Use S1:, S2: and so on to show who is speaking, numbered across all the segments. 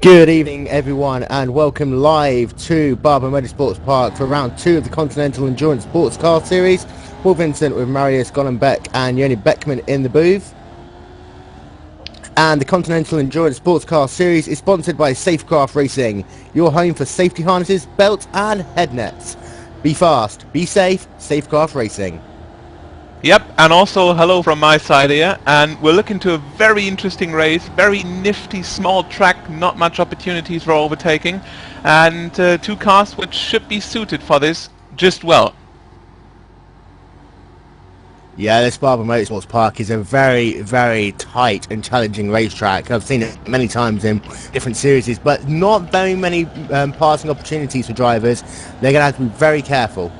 S1: Good evening everyone and welcome live to Barber Motorsports Park for round 2 of the Continental Endurance Sports Car Series. Paul Vincent with Marius Gollenbeck and Yoni Beckman in the booth. And the Continental Endurance Sports Car Series is sponsored by Safecraft Racing, your home for safety harnesses, belts and head nets. Be fast, be safe, Safecraft Racing.
S2: Yep, and also hello from my side here, and we're looking to a very interesting race, very nifty small track, not much opportunities for overtaking, and two cars which should be suited for this just well.
S1: Yeah, this Barber Motorsports Park is a very, very tight and challenging racetrack. I've seen it many times in different series, but not very many passing opportunities for drivers. They're going to have to be very careful.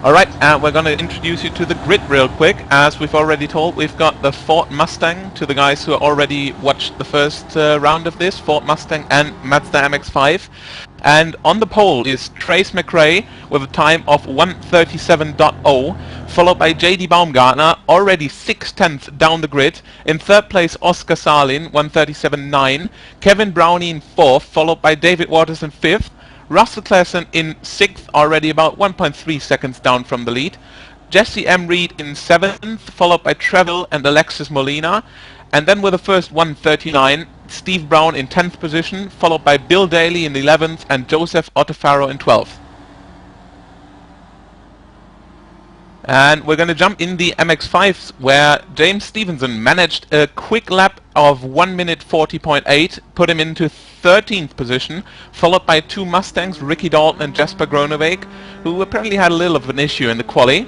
S2: Alright, we're going to introduce you to the grid real quick. As we've already told, we've got the Ford Mustang, to the guys who already watched the first round of this, Ford Mustang and Mazda MX-5. And on the pole is Trace McRae with a time of 1:37.0, followed by JD Baumgartner, already 6/10 down the grid. In third place, Oscar Salin, 1:37.9. Kevin Brownie in fourth, followed by David Waters in fifth. Russell Clason in 6th, already about 1.3 seconds down from the lead. Jesse M. Reed in 7th, followed by Treville and Alexis Molina. And then with the first 1:39, Steve Brown in 10th position, followed by Bill Daly in 11th and Joseph Ottofaro in 12th. And we're going to jump in the MX-5s, where James Stevenson managed a quick lap of 1 minute 40.8, put him into 13th position, followed by two Mustangs, Ricky Dalton and Jasper Groeneweg, who apparently had a little of an issue in the quali.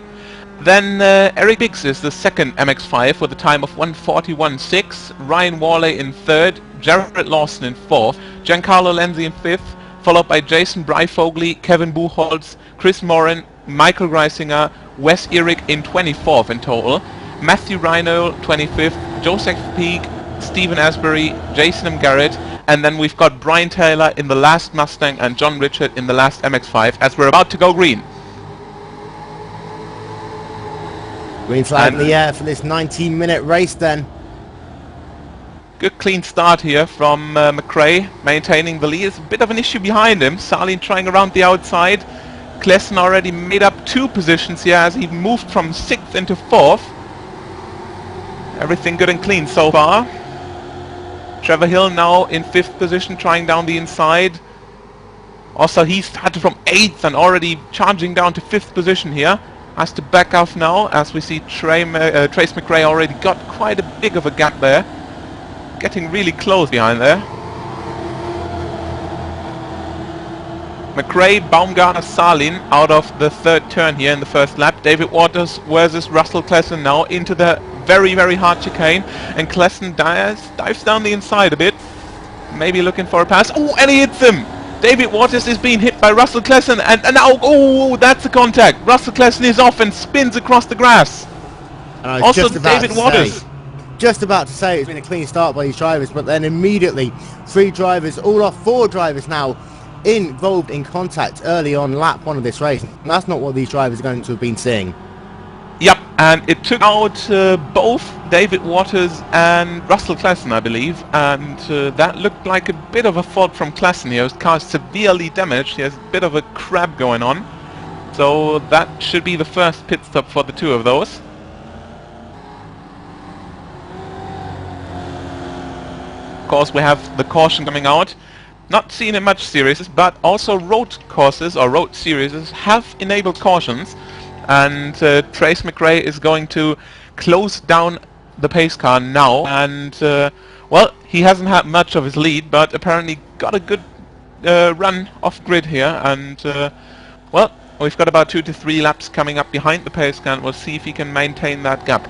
S2: Then Eric Biggs is the second MX-5 with a time of 1:41.6, Ryan Worley in third, Jared Lawson in fourth, Giancarlo Lenzi in fifth, followed by Jason Breifogli, Kevin Buchholz, Chris Morin, Michael Greisinger, Wes Eric in 24th in total, Matthew Rhino 25th, Joseph Peak, Stephen Asbury, Jason M. Garrett, and then we've got Brian Taylor in the last Mustang and John Richard in the last MX-5 as we're about to go green.
S1: Green flag in the air for this 19-minute race then.
S2: Good clean start here from McRae, maintaining the lead. It's a bit of an issue behind him. Salin trying around the outside. Klesen already made up 2 positions here as he moved from 6th into 4th. Everything good and clean so far. Trevor Hill now in 5th position, trying down the inside. Also he started from 8th and already charging down to 5th position here. Has to back off now as we see Trace McRae already got quite a big of a gap there. Getting really close behind there. McRae, Baumgartner, Salin out of the third turn here in the first lap. David Waters versus Russell Clason now into the very, very hard chicane. And Clason dives down the inside a bit. Maybe looking for a pass. Oh, and he hits him! David Waters is being hit by Russell Clason. And now, oh, that's a contact. Russell Clason is off and spins across the grass. Also, David Waters.
S1: Just about to say it's been a clean start by these drivers, but then immediately 3 drivers, all off 4 drivers now, involved in contact early on lap 1 of this race. And that's not what these drivers are going to have been seeing.
S2: Yep, and it took out both David Waters and Russell Clason, I believe, and that looked like a bit of a fault from Clason here. His car is severely damaged. He has a bit of a crab going on, so that should be the first pit stop for the 2 of those. Of course, we have the caution coming out. Not seen in much series, but also road courses or road series have enabled cautions, and Trace McRae is going to close down the pace car now, and well, he hasn't had much of his lead, but apparently got a good run off grid here, and well, we've got about 2 to 3 laps coming up behind the pace car, and we'll see if he can maintain that gap.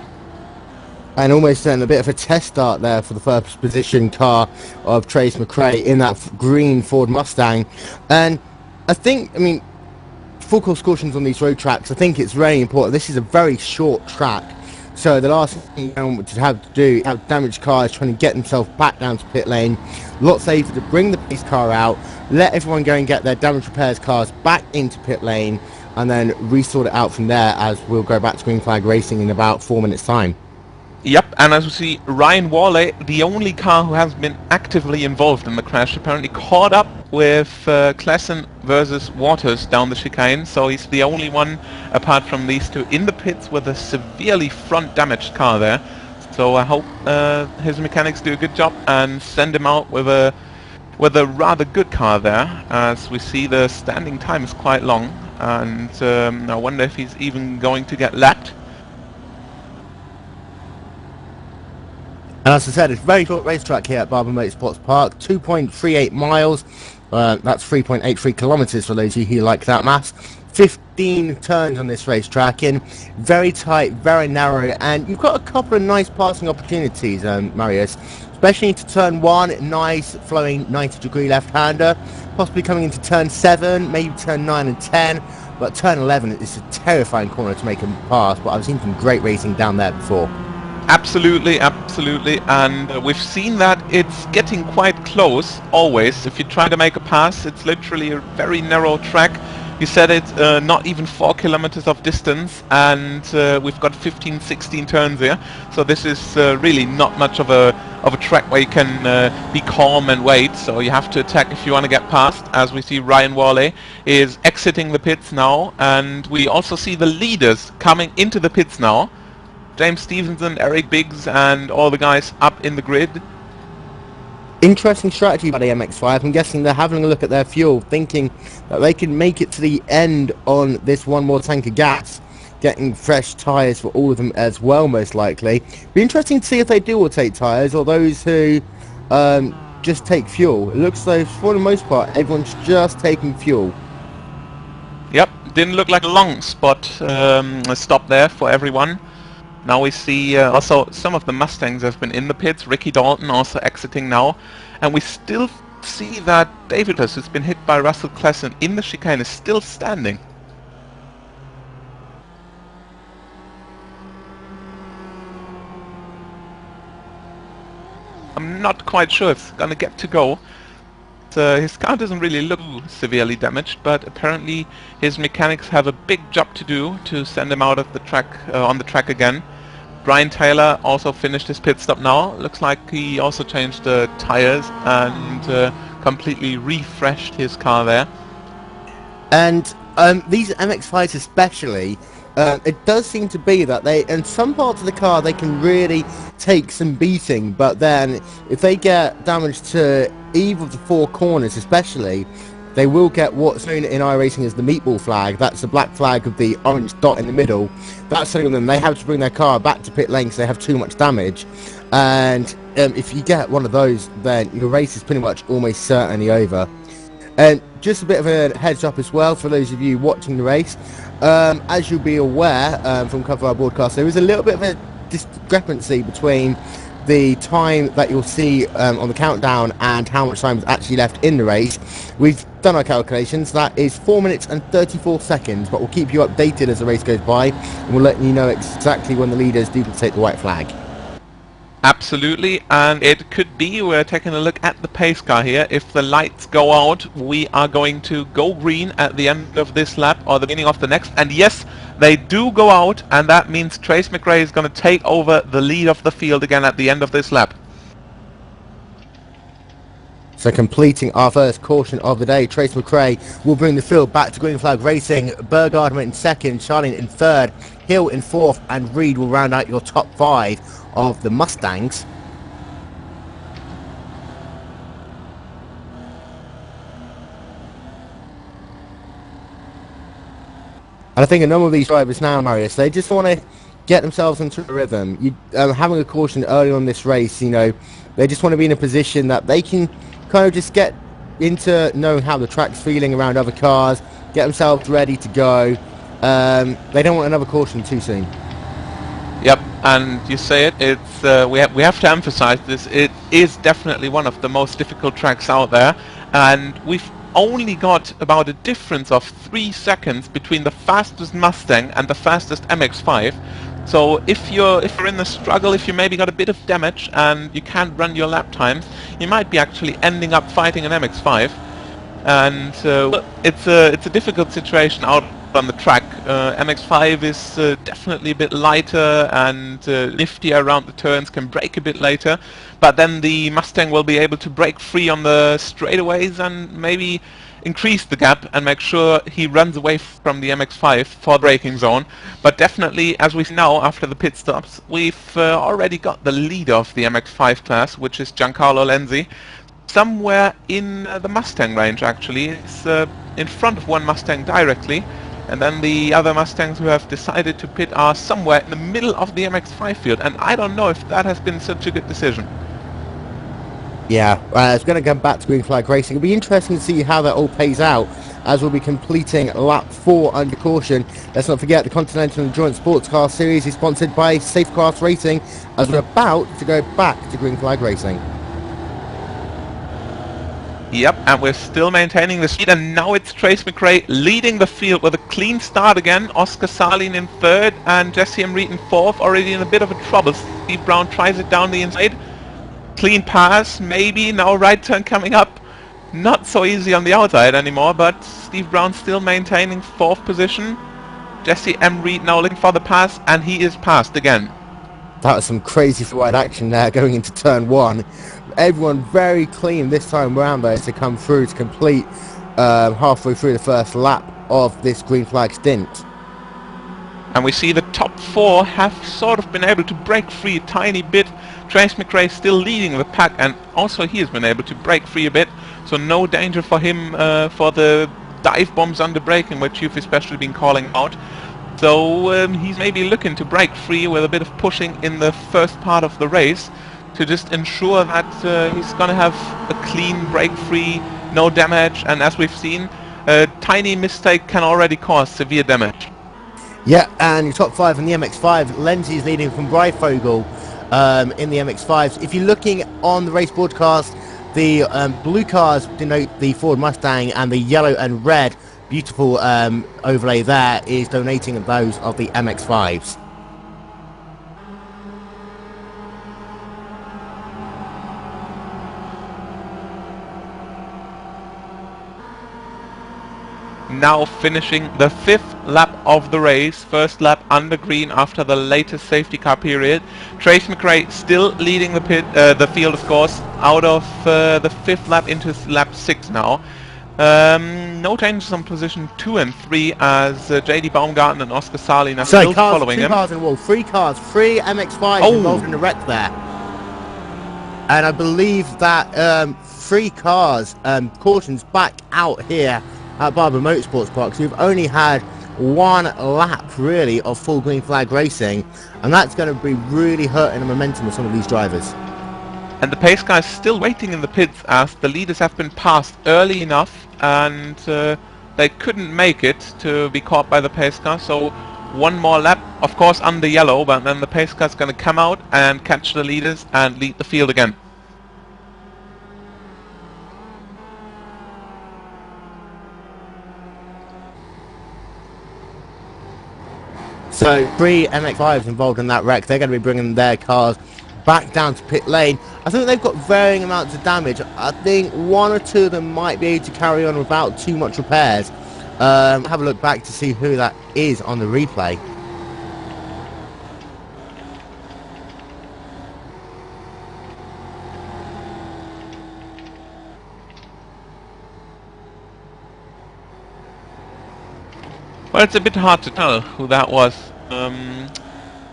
S1: And almost then a bit of a test start there for the first position car of Trace McRae in that green Ford Mustang. And I think, I mean, full course cautions on these road tracks, I think it's very important. This is a very short track, so the last thing you would have to do is have damaged cars trying to get themselves back down to pit lane. A lot safer to bring the pace car out, let everyone go and get their damaged repairs cars back into pit lane, and then resort it out from there, as we'll go back to green flag racing in about 4 minutes time.
S2: Yep, and as we see, Ryan Worley, the only car who has been actively involved in the crash, apparently caught up with Klassen versus Waters down the chicane, so he's the only one, apart from these two, in the pits with a severely front damaged car there. So I hope his mechanics do a good job and send him out with a rather good car there. As we see, the standing time is quite long, and I wonder if he's even going to get lapped.
S1: And as I said, it's a very short racetrack here at Barber Motorsports Park, 2.38 miles, that's 3.83 kilometres for those of you who like that maths. 15 turns on this racetrack in, very tight, very narrow, and you've got a couple of nice passing opportunities, Marius, especially into turn 1, nice flowing 90-degree left-hander, possibly coming into turn 7, maybe turn 9 and 10, but turn 11 is a terrifying corner to make a pass, but I've seen some great racing down there before.
S2: Absolutely, absolutely, and we've seen that it's getting quite close, always. If you try to make a pass, it's literally a very narrow track. You said it, not even 4 kilometers of distance, and we've got 15, 16 turns here, so this is really not much of a track where you can be calm and wait, so you have to attack if you want to get past. As we see, Ryan Worley is exiting the pits now, and we also see the leaders coming into the pits now. James Stevenson, Eric Biggs, and all the guys up in the grid.
S1: Interesting strategy by the MX-5. I'm guessing they're having a look at their fuel, thinking that they can make it to the end on this one more tank of gas, getting fresh tyres for all of them as well, most likely. Be interesting to see if they do rotate tyres, or those who just take fuel. It looks like, for the most part, everyone's just taking fuel.
S2: Yep, didn't look like a long stop there for everyone. Now we see also some of the Mustangs have been in the pits, Ricky Dalton also exiting now, and we still see that David, who's been hit by Russell Klassen in the chicane, is still standing. I'm not quite sure it's gonna get to go. His car doesn't really look severely damaged, but apparently his mechanics have a big job to do to send him out of the track, on the track again. Brian Taylor also finished his pit stop now. Looks like he also changed the tires and completely refreshed his car there.
S1: And these MX-5s especially, it does seem to be that they, in some parts of the car, they can really take some beating, but then if they get damage to either of the 4 corners especially, they will get what's known in iRacing as the meatball flag. That's the black flag with the orange dot in the middle. That's telling them they have to bring their car back to pit lane because they have too much damage. And if you get one of those, then your race is pretty much almost certainly over. And just a bit of a heads up as well for those of you watching the race. As you'll be aware from Cover Our Broadcast, there is a little bit of a discrepancy between the time that you'll see on the countdown and how much time is actually left in the race. We've done our calculations. That is 4 minutes and 34 seconds, but we'll keep you updated as the race goes by, and we'll let you know exactly when the leaders duplicate the white flag.
S2: Absolutely, and it could be, we're taking a look at the pace car here, if the lights go out, we are going to go green at the end of this lap or the beginning of the next, and yes, they do go out, and that means Trace McRae is going to take over the lead of the field again at the end of this lap.
S1: So completing our first caution of the day, Trace McRae will bring the field back to green flag racing. Bergardner in second, Charlene in third, Hill in fourth, and Reed will round out your top 5 of the Mustangs. And I think a number of these drivers now, Marius, they just want to get themselves into a rhythm. Having a caution early on this race, you know, they just want to be in a position that they can kind of just get into knowing how the track's feeling around other cars, get themselves ready to go. They don't want another caution too soon.
S2: Yep, and you say it, it's we have to emphasize this, it is definitely one of the most difficult tracks out there, and we've only got about a difference of 3 seconds between the fastest Mustang and the fastest MX-5. So if you're in the struggle, if you maybe got a bit of damage and you can't run your lap times, you might be actually ending up fighting an MX-5. And it's a difficult situation out on the track. MX-5 is definitely a bit lighter and niftier around the turns, can brake a bit later, but then the Mustang will be able to break free on the straightaways and maybe increase the gap and make sure he runs away from the MX-5 for the braking zone. But definitely, as we know after the pit stops, we've already got the leader of the MX-5 class, which is Giancarlo Lenzi, somewhere in the Mustang range actually. It's in front of one Mustang directly, and then the other Mustangs who have decided to pit are somewhere in the middle of the MX-5 field, and I don't know if that has been such a good decision.
S1: Yeah, it's going to come back to green flag racing. It'll be interesting to see how that all plays out, as we'll be completing lap 4 under caution. Let's not forget the Continental Endurance Sports Car Series is sponsored by Safecraft Racing, as we're about to go back to green flag racing.
S2: Yep, and we're still maintaining the speed, and now it's Trace McRae leading the field with a clean start again. Oscar Salin in third, and Jesse Emreet in fourth, already in a bit of a trouble. Steve Brown tries it down the inside. Clean pass, maybe, now right turn coming up. Not so easy on the outside anymore, but Steve Brown still maintaining fourth position. Jesse Emreet now looking for the pass, and he is passed again.
S1: That was some crazy forward action there going into turn 1. Everyone very clean this time around though to come through to complete halfway through the first lap of this green flag stint.
S2: And we see the top 4 have sort of been able to break free a tiny bit. Trace McRae still leading the pack, and also he has been able to break free a bit, so no danger for him for the dive bombs under braking, which you've especially been calling out. So he's maybe looking to break free with a bit of pushing in the first part of the race to just ensure that he's going to have a clean break free, no damage, and as we've seen, a tiny mistake can already cause severe damage.
S1: Yeah, and your top 5 in the MX-5, Lenzi is leading from Breifogel in the MX-5s. If you're looking on the race broadcast, the blue cars denote the Ford Mustang, and the yellow and red beautiful overlay there is donating those of the MX-5s.
S2: Now finishing the 5th lap of the race, first lap under green after the latest safety car period. Trace McRae still leading the field, of course, out of the 5th lap into lap 6 now. No changes on position 2 and 3 as JD Baumgarten and Oscar Salin are still following him.
S1: Cars in the wall, 3 cars, 3 MX-5s involved in the wreck there. And I believe that 3 cars, cautions back out here at Barber Motorsports Park, so we've only had 1 lap really of full green flag racing, and that's going to be really hurting the momentum of some of these drivers.
S2: And the pace car is still waiting in the pits as the leaders have been passed early enough, and they couldn't make it to be caught by the pace car, so 1 more lap, of course under yellow, but then the pace car is going to come out and catch the leaders and lead the field again.
S1: So 3 MX-5s involved in that wreck. They're going to be bringing their cars back down to pit lane. I think they've got varying amounts of damage. I think 1 or 2 of them might be able to carry on without too much repairs. Have a look back to see who that is on the replay.
S2: Well, it's a bit hard to tell who that was.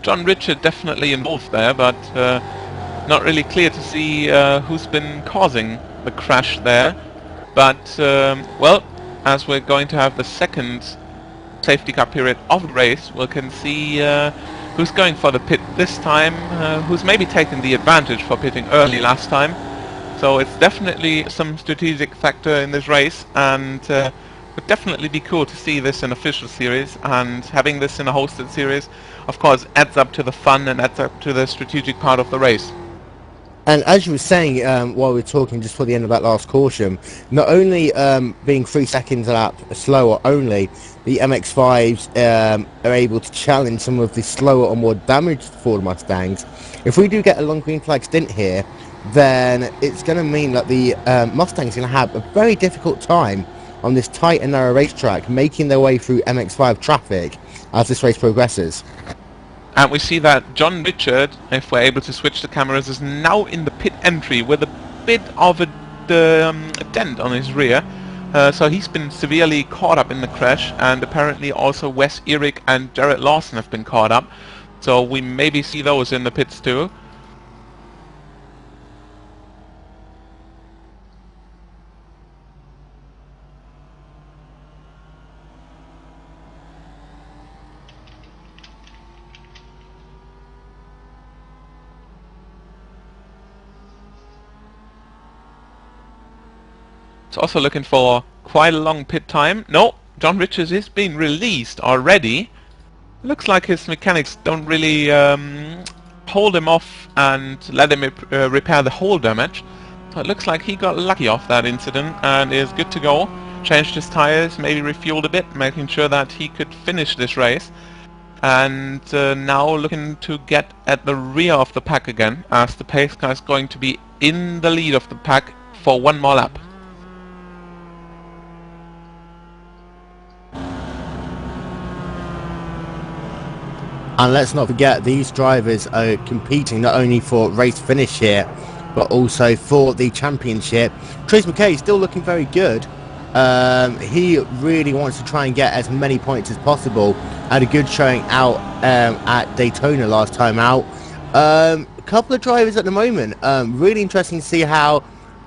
S2: John Richard definitely involved there, but not really clear to see who's been causing the crash there. But, well, as we're going to have the second safety car period of the race, we can see who's going for the pit this time, who's maybe taken the advantage for pitting early last time. So it's definitely some strategic factor in this race, and would definitely be cool to see this in official series, and having this in a hosted series of course adds up to the fun and adds up to the strategic part of the race.
S1: And as you were saying while we were talking just for the end of that last caution, not only being 3 seconds a lap slower only, the MX-5s are able to challenge some of the slower or more damaged Ford Mustangs. If we do get a long green flag stint here, then it's going to mean that the Mustang's going to have a very difficult time on this tight and narrow racetrack, making their way through MX5 traffic as this race progresses.
S2: And we see that John Richard, if we're able to switch the cameras, is now in the pit entry with a bit of a dent on his rear. So he's been severely caught up in the crash, and apparently also Wes Eric and Jared Lawson have been caught up. So we maybe see those in the pits too. Also looking for quite a long pit time. No, John Richards is being released already. Looks like his mechanics don't really hold him off and let him repair the hull damage. So it looks like he got lucky off that incident and is good to go. Changed his tires, maybe refueled a bit, making sure that he could finish this race. And now looking to get at the rear of the pack again, as the pace car is going to be in the lead of the pack for one more lap.
S1: And let's not forget, these drivers are competing not only for race finish here, but also for the championship. Trace McKay is still looking very good. He really wants to try and get as many points as possible. Had a good showing out at Daytona last time out. A couple of drivers at the moment. Really interesting to see how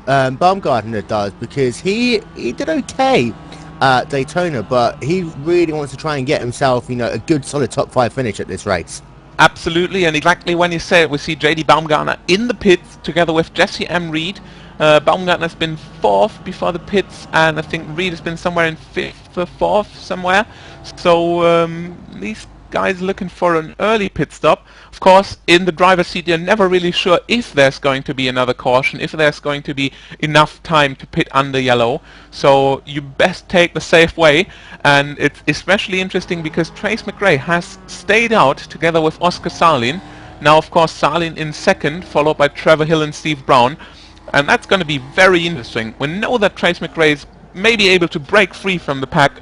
S1: Baumgartner does, because he did okay at Daytona, but he really wants to try and get himself, you know, a good solid top 5 finish at this race.
S2: Absolutely, and exactly when you say it, we see JD Baumgartner in the pits together with Jesse M. Reed. Baumgartner's been 4th before the pits, and I think Reed has been somewhere in 5th or 4th somewhere. So these guys looking for an early pit stop. Of course, in the driver's seat, you're never really sure if there's going to be another caution, if there's going to be enough time to pit under yellow. So you best take the safe way, and it's especially interesting because Trace McRae has stayed out together with Oscar Salin. Now, of course, Salin in 2nd, followed by Trevor Hill and Steve Brown. And that's going to be very interesting. We know that Trace McRae is maybe able to break free from the pack,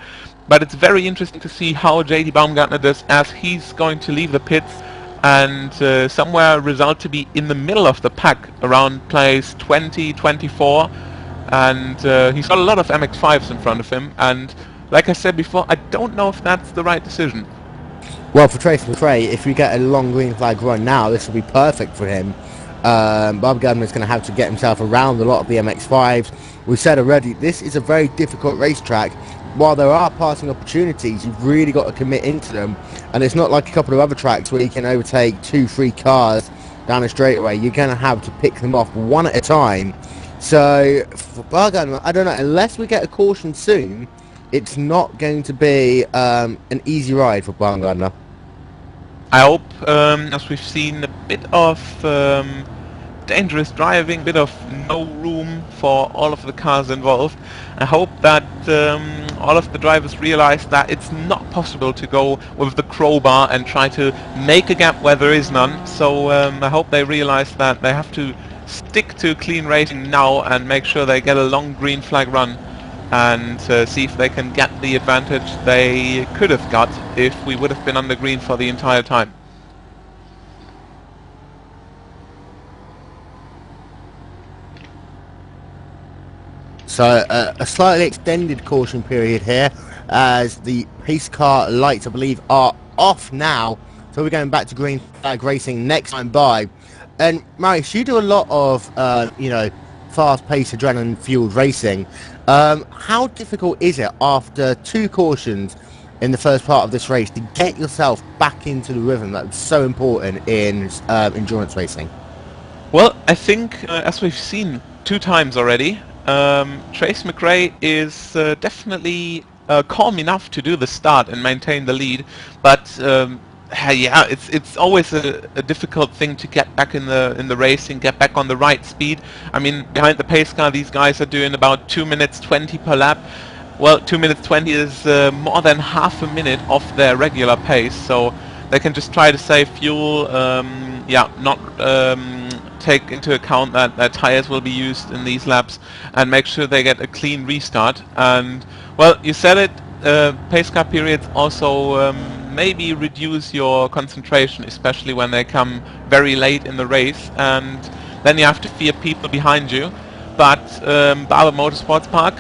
S2: but it's very interesting to see how JD Baumgartner does, as he's going to leave the pits and somewhere result to be in the middle of the pack, around place 20, 24. And he's got a lot of MX-5s in front of him. And like I said before, I don't know if that's the right decision.
S1: Well, for Trace McRae, if we get a long green flag run now, this will be perfect for him. Baumgartner is going to have to get himself around a lot of the MX-5s. We said already, this is a very difficult racetrack. While there are passing opportunities, you've really got to commit into them. And it's not like a couple of other tracks where you can overtake 2-3 cars down a straightaway. You're going to have to pick them off one at a time. So, for Baumgartner, I don't know, unless we get a caution soon, it's not going to be an easy ride for Baumgartner.
S2: I hope, as we've seen, a bit of dangerous driving, bit of no room for all of the cars involved. I hope that all of the drivers realize that it's not possible to go with the crowbar and try to make a gap where there is none. So I hope they realize that they have to stick to clean racing now and make sure they get a long green flag run, and see if they can get the advantage they could have got if we would have been under green for the entire time.
S1: So a slightly extended caution period here, as the pace car lights, I believe, are off now. So we're going back to green flag racing next time by. And Marius, you do a lot of, you know, fast-paced, adrenaline-fueled racing. How difficult is it after 2 cautions in the first part of this race to get yourself back into the rhythm that's so important in endurance racing?
S2: Well, I think, as we've seen 2 times already, Trace McRae is definitely calm enough to do the start and maintain the lead, but yeah, it's always a difficult thing to get back in the racing, get back on the right speed. I mean, behind the pace car, these guys are doing about 2 minutes 20 per lap. Well, 2 minutes 20 is more than half a minute off their regular pace, so they can just try to save fuel. Yeah, not take into account that their tires will be used in these laps and make sure they get a clean restart. And well, you said it, pace car periods also maybe reduce your concentration, especially when they come very late in the race, and then you have to fear people behind you. But Barber Motorsports Park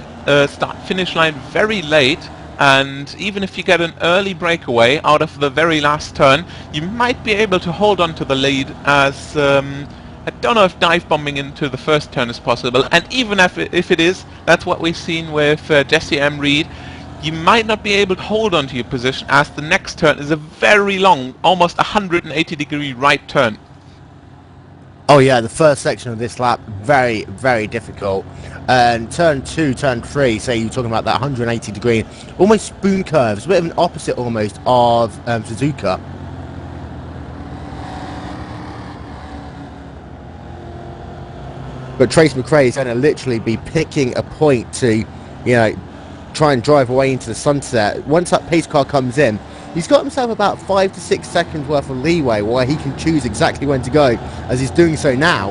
S2: start-finish line very late, and even if you get an early breakaway out of the very last turn, you might be able to hold on to the lead, as I don't know if dive bombing into the first turn is possible, and even if it is, that's what we've seen with Jesse M. Reed. You might not be able to hold on to your position, as the next turn is a very long, almost 180-degree right turn.
S1: Oh yeah, the first section of this lap, very, very difficult. And turn 2, turn 3, say you're talking about that 180-degree, almost spoon curves, a bit of an opposite almost of Suzuka. But Trace McRae is going to literally be picking a point to, you know, try and drive away into the sunset. Once that pace car comes in, he's got himself about 5 to 6 seconds worth of leeway where he can choose exactly when to go, as he's doing so now.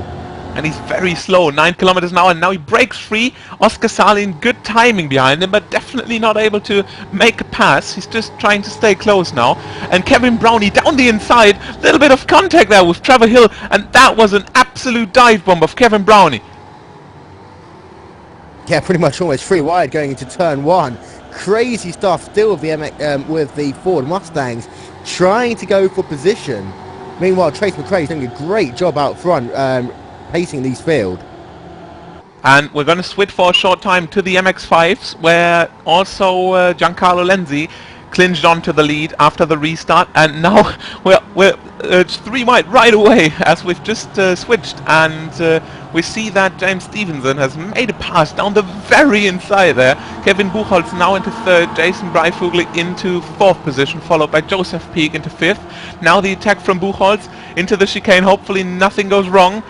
S2: And he's very slow, 9 kilometers an hour, and now he breaks free. Oscar Salin, good timing behind him, but definitely not able to make a pass. He's just trying to stay close now. And Kevin Brownie down the inside, little bit of contact there with Trevor Hill, and that was an absolute dive bomb of Kevin Brownie.
S1: Yeah, pretty much almost free wide going into turn 1. Crazy stuff still with the Ford Mustangs trying to go for position. Meanwhile, Trace McRae is doing a great job out front, pacing these field.
S2: And we're going to switch for a short time to the MX-5s, where also Giancarlo Lenzi clinged onto the lead after the restart, and now we're 3 wide right away as we've just switched, and we see that James Stevenson has made a pass down the very inside there. Kevin Buchholz now into 3rd, Jason Breifugel into 4th position, followed by Joseph Peak into 5th. Now the attack from Buchholz into the chicane, hopefully nothing goes wrong.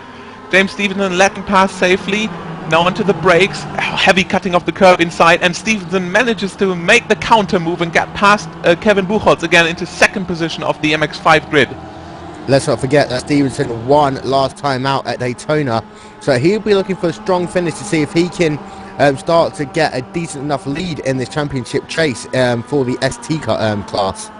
S2: James Stevenson letting pass safely. Now onto the brakes, heavy cutting off the curb inside, and Stevenson manages to make the counter move and get past Kevin Buchholz again into 2nd position of the MX-5 grid.
S1: Let's not forget that Stevenson won last time out at Daytona, so he'll be looking for a strong finish to see if he can start to get a decent enough lead in this championship chase for the ST class.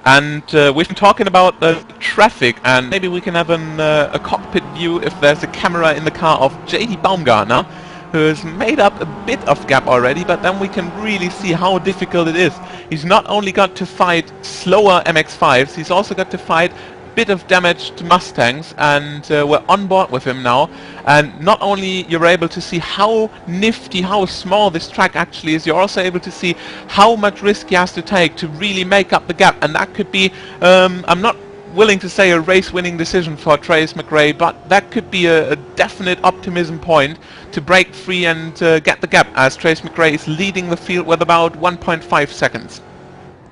S2: And we've been talking about the traffic, and maybe we can have a cockpit view if there's a camera in the car of JD Baumgartner, who has made up a bit of gap already, but then we can really see how difficult it is. He's not only got to fight slower MX-5s, he's also got to fight a bit of damage to Mustangs, and we're on board with him now. And not only you're able to see how nifty, how small this track actually is, you're also able to see how much risk he has to take to really make up the gap, and that could be, I'm not willing to say a race-winning decision for Trace McRae, but that could be a definite optimism point to break free and get the gap, as Trace McRae is leading the field with about 1.5 seconds.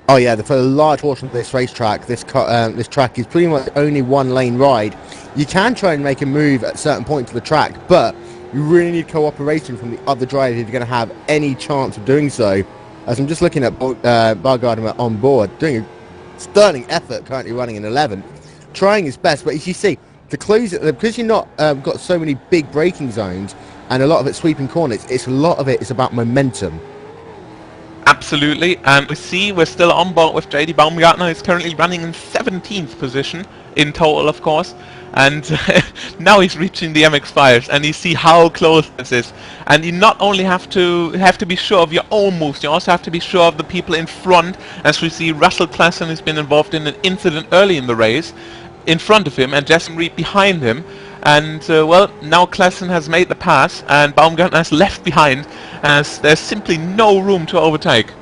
S1: Oh yeah, for a large portion of this racetrack, this track is pretty much only one lane ride. You can try and make a move at certain points of the track, but you really need cooperation from the other drivers if you're going to have any chance of doing so. As I'm just looking at Baumgartner on board, doing a sterling effort, currently running in 11th, trying his best, but as you see, to close it, because you're not got so many big braking zones and a lot of it sweeping corners, a lot of it is about momentum.
S2: Absolutely, and we see we're still on board with JD Baumgartner. He's currently running in 17th position in total, of course, and now he's reaching the MX-5s, and you see how close this is. And you not only have to be sure of your own moves, you also have to be sure of the people in front, as we see Russell Klassen has been involved in an incident early in the race in front of him, and Jesse Reed behind him. And well, now Klassen has made the pass, and Baumgartner is left behind, as there's simply no room to overtake.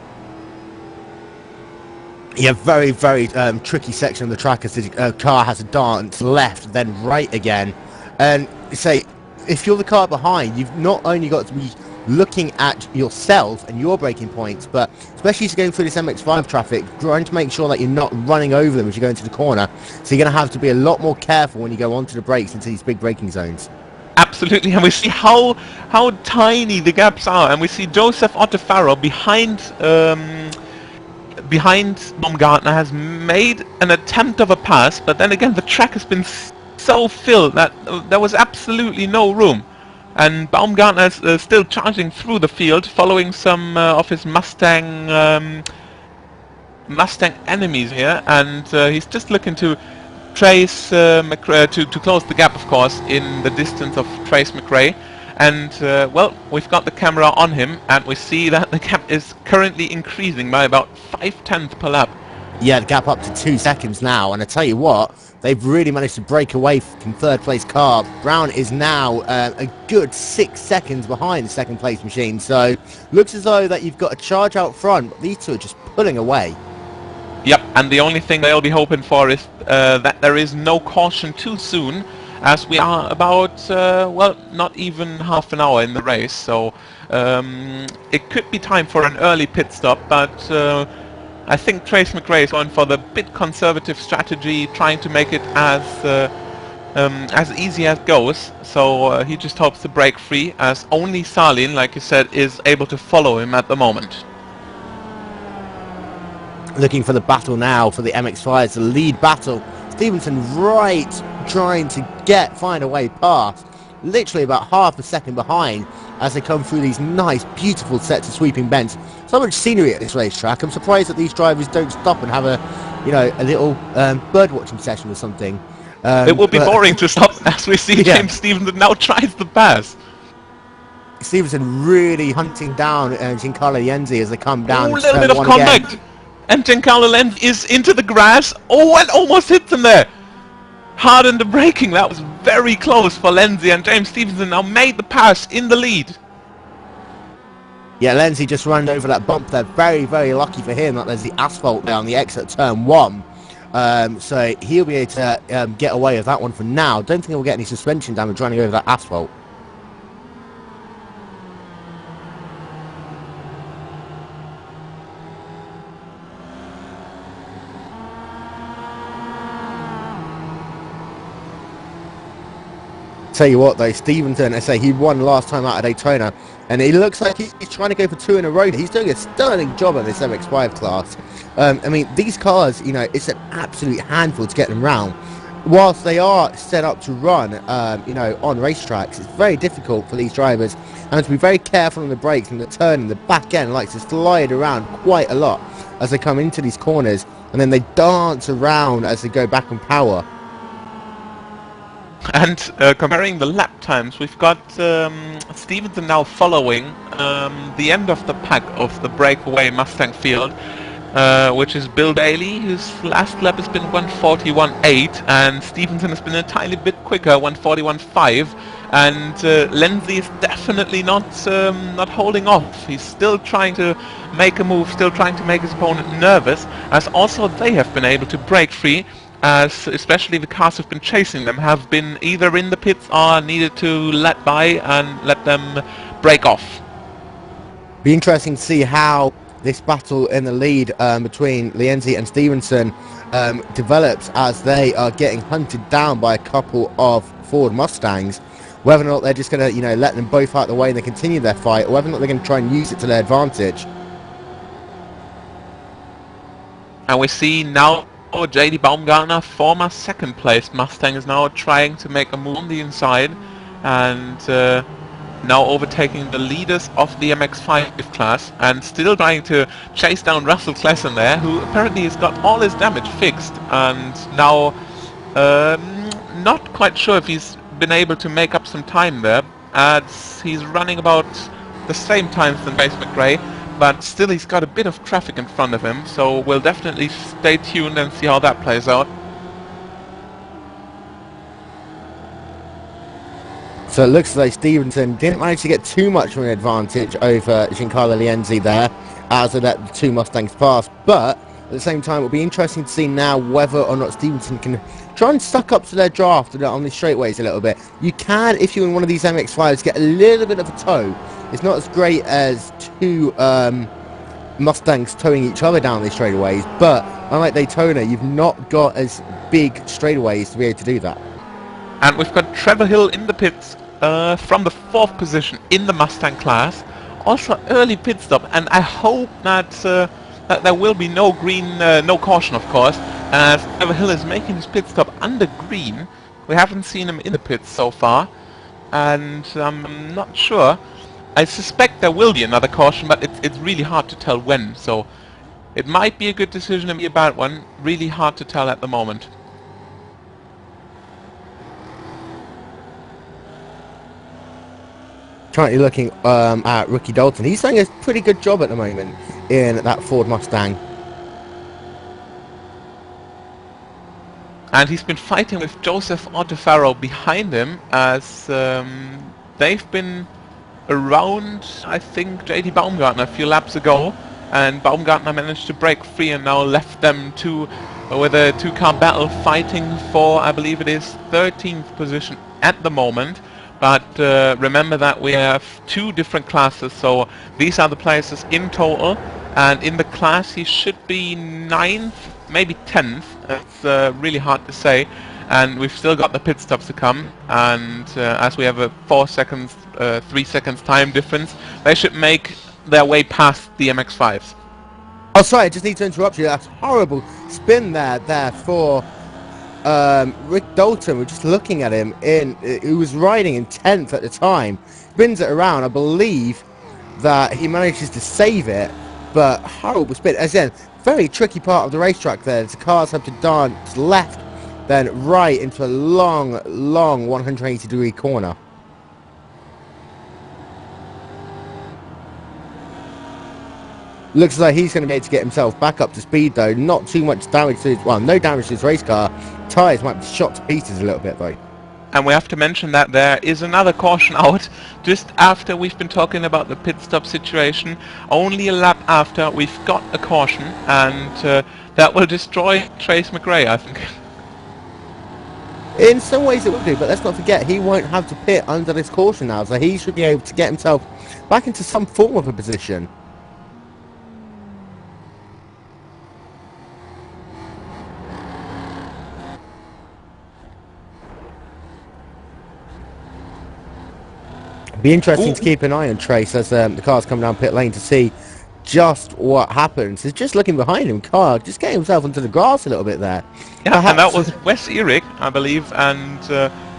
S1: Yeah, very, very tricky section of the track, as the car has a dance left, then right again. And say, if you're the car behind, you've not only got to be looking at yourself and your braking points, but especially as you're going through this MX-5 traffic, trying to make sure that you're not running over them as you go into the corner. So you're going to have to be a lot more careful when you go onto the brakes into these big braking zones.
S2: Absolutely, and we see how tiny the gaps are, and we see Joseph Ottefaro behind Baumgartner has made an attempt of a pass, but then again the track has been so filled that there was absolutely no room. And Baumgartner is still charging through the field, following some of his Mustang enemies here, and he's just looking to Trace McRae to close the gap, of course, in the distance of Trace McRae. And well, we've got the camera on him, and we see that the gap is currently increasing by about 0.5 per lap.
S1: Yeah, the gap up to 2 seconds now, and I tell you what, they've really managed to break away from third place car. Brown is now a good 6 seconds behind the second place machine, so looks as though that you've got a charge out front, but these two are just pulling away.
S2: Yep, and the only thing they'll be hoping for is that there is no caution too soon, as we are about, well, not even half an hour in the race, so it could be time for an early pit stop, but I think Trace McRae is going for the bit conservative strategy, trying to make it as easy as goes, so he just hopes to break free, as only Salin, like you said, is able to follow him at the moment.
S1: Looking for the battle now for the MX-5, it's the lead battle. Stevenson right trying to find a way past, literally about half a second behind as they come through these nice, beautiful sets of sweeping bends. So much scenery at this racetrack. I'm surprised that these drivers don't stop and have a little bird watching session or something.
S2: It will be boring to stop as we see James Stevenson now tries the pass.
S1: Stevenson really hunting down Giancarlo Lenzi as they come down.
S2: A little bit of contact. Again. And Giancarlo Lenzi is into the grass. Oh, and almost hits him there. Hard in the braking. That was very close for Lenzi, and James Stevenson now made the pass in the lead.
S1: Yeah, Lenzi just ran over that bump there. Very, very lucky for him that there's the asphalt there on the exit of turn 1. So he'll be able to get away with that one for now. Don't think he'll get any suspension damage running over that asphalt. Tell you what though, Stevenson, I say he won last time out at Daytona, and it looks like he's trying to go for 2 in a row. He's doing a sterling job on this MX-5 class. I mean, these cars, it's an absolute handful to get them round. Whilst they are set up to run, on racetracks, it's very difficult for these drivers, and to be very careful on the brakes and the turn and the back end likes to slide around quite a lot as they come into these corners, and then they dance around as they go back on power.
S2: And comparing the lap times, we've got Stevenson now following the end of the pack of the breakaway Mustang field, which is Bill Daly, whose last lap has been 1:41.8, and Stevenson has been a tiny bit quicker, 1:41.5, and Lenzi is definitely not holding off. He's still trying to make a move, still trying to make his opponent nervous, as also they have been able to break free, as especially the cars who've been chasing them have been either in the pits or needed to let by and let them break off.
S1: Be interesting to see how this battle in the lead between Lenzi and Stevenson develops as they are getting hunted down by a couple of Ford Mustangs. Whether or not they're just going to let them both out of the way and they continue their fight, or whether or not they're going to try and use it to their advantage.
S2: And we see now J.D. Baumgartner, former second place Mustang, is now trying to make a move on the inside, and now overtaking the leaders of the MX-5 class, and still trying to chase down Russell Klesson there, who apparently has got all his damage fixed, and now not quite sure if he's been able to make up some time there, as he's running about the same times than Trace McRae, but still he's got a bit of traffic in front of him, so we'll definitely stay tuned and see how that plays out.
S1: So it looks like Stevenson didn't manage to get too much of an advantage over Giancarlo Lenzi there as they let the two Mustangs pass, but at the same time it'll be interesting to see now whether or not Stevenson can try and suck up to their draft on the straightaways a little bit. You can, if you're in one of these MX-5s, get a little bit of a tow. It's not as great as two Mustangs towing each other down these straightaways, but unlike Daytona, you've not got as big straightaways to be able to do that.
S2: And we've got Trevor Hill in the pits from the 4th position in the Mustang class. Also early pit stop, and I hope that that there will be no green, no caution, of course, as Trevor Hill is making his pit stop under green, We haven't seen him in the pits so far, and I'm not sure. I suspect there will be another caution, but it's really hard to tell when, so it might be a good decision and be a bad one. Really hard to tell at the moment.
S1: Currently looking at Ricky Dalton. He's doing a pretty good job at the moment in that Ford Mustang.
S2: And he's been fighting with Joseph Ottofaro behind him as they've been around, I think, JD Baumgartner a few laps ago. And Baumgartner managed to break free and now left them with a two-car battle fighting for, I believe it is, 13th position at the moment. But remember that we have two different classes, so these are the places in total, and in the class he should be 9th, maybe 10th. It's really hard to say, and we've still got the pit stops to come, and as we have a 3 seconds time difference, they should make their way past the MX-5s.
S1: Oh, sorry, I just need to interrupt you. That's horrible spin there for Rick Dalton. We're just looking at him he was riding in 10th at the time, spins it around. I believe that he manages to save it, but horrible spin. Again, very tricky part of the racetrack there. The cars have to dance left, then right into a long 180-degree corner. Looks like he's going to be able to get himself back up to speed though. Not too much damage to his, well, no damage to his race car. Tyres might be shot to pieces a little bit though.
S2: And we have to mention that there is another caution out just after we've been talking about the pit stop situation. Only a lap after we've got a caution, and that will destroy Trace McRae, I think.
S1: In some ways it will do, but let's not forget he won't have to pit under this caution now, so he should be able to get himself back into some form of a position. Be interesting to keep an eye on Trace as the cars come down pit lane to see just what happens. He's just looking behind him, car just getting himself into the grass a little bit there.
S2: Yeah, perhaps, and that was Wes Eric, I believe, and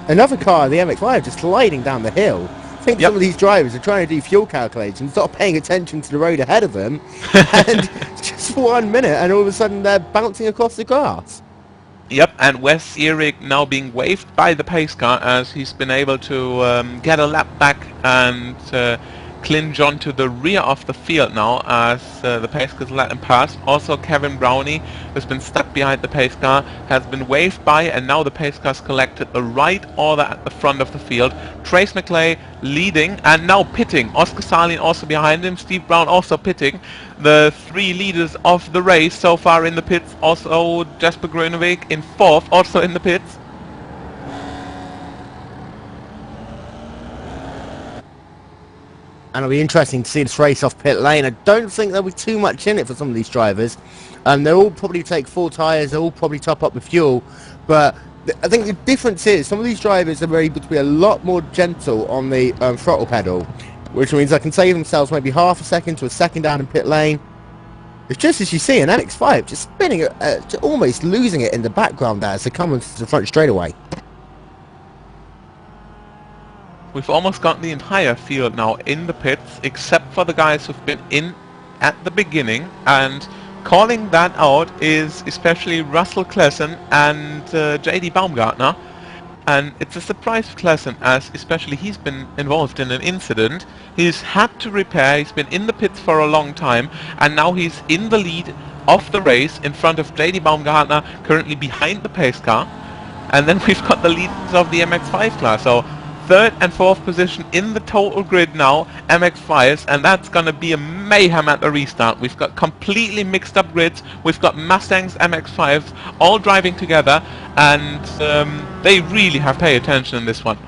S1: another car, the MX-5, just sliding down the hill. I think some of these drivers are trying to do fuel calculations, not paying attention to the road ahead of them, and just 1 minute, and all of a sudden they're bouncing across the grass.
S2: Yep, and Wes Eric now being waved by the pace car as he's been able to get a lap back and clinch onto the rear of the field now as the pace car let him pass. Also Kevin Brownie has been stuck behind the pace car, has been waved by, and now the pace car's collected the right order at the front of the field. Trace McClay leading and now pitting. Oscar Salin also behind him, Steve Brown also pitting. The three leaders of the race so far in the pits. Also Jasper Gruneweg in 4th, also in the pits.
S1: And it'll be interesting to see this race off pit lane. I don't think there'll be too much in it for some of these drivers. They'll all probably take full tyres, they'll all probably top up the fuel. But I think the difference is some of these drivers are able to be a lot more gentle on the throttle pedal, which means they can save themselves maybe half a second to a second down in pit lane. It's just as you see an MX-5 just spinning, almost losing it in the background there as they come into the front straightaway.
S2: We've almost got the entire field now in the pits, except for the guys who've been in at the beginning, and calling that out is especially Russell Klesen and JD Baumgartner. And it's a surprise for Klesen, as especially he's been involved in an incident. He's had to repair, he's been in the pits for a long time, and now he's in the lead of the race in front of JD Baumgartner, currently behind the pace car. And then we've got the leaders of the MX-5 class, so 3rd and 4th position in the total grid now, MX-5s, and that's going to be a mayhem at the restart. We've got completely mixed up grids, we've got Mustangs, MX-5s, all driving together, and they really have to pay attention in this one.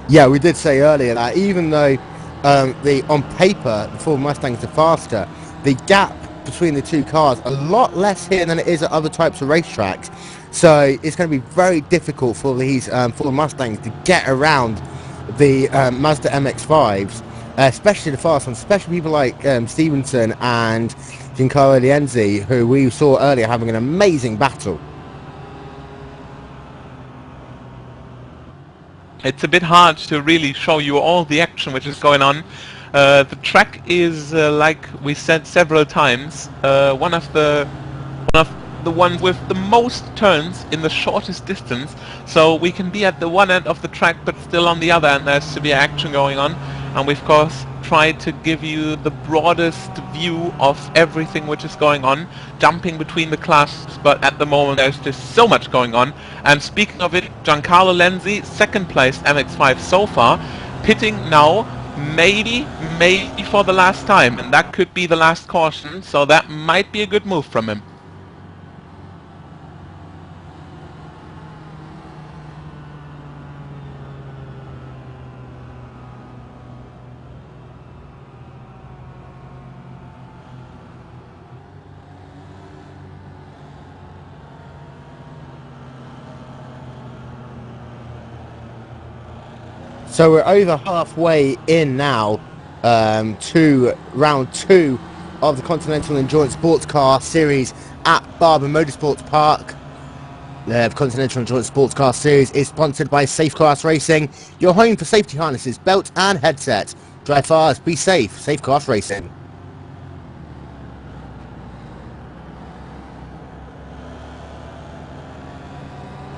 S1: Yeah, we did say earlier that even though on paper the Ford Mustangs are faster, the gap between the two cars a lot less here than it is at other types of racetracks. So it's going to be very difficult for these Ford Mustangs to get around the Mazda MX-5s, especially the fast ones, especially people like Stevenson and Giancarlo Lenzi, who we saw earlier having an amazing battle.
S2: it's a bit hard to really show you all the action which is going on. The track is, like we said several times, one of the ones with the most turns in the shortest distance. So we can be at the one end of the track, but still on the other end there's severe action going on. And we of course tried to give you the broadest view of everything which is going on, jumping between the classes, but at the moment there's just so much going on. And speaking of it, Giancarlo Lenzi, second place MX5 so far, pitting now, maybe for the last time, and that could be the last caution, so that might be a good move from him.
S1: So we're over halfway in now to round 2 of the Continental Endurance Sports Car Series at Barber Motorsports Park. The Continental Endurance Sports Car Series is sponsored by Safecast Racing, your home for safety harnesses, belt and headset. Drive fast, be safe, Safecast Racing.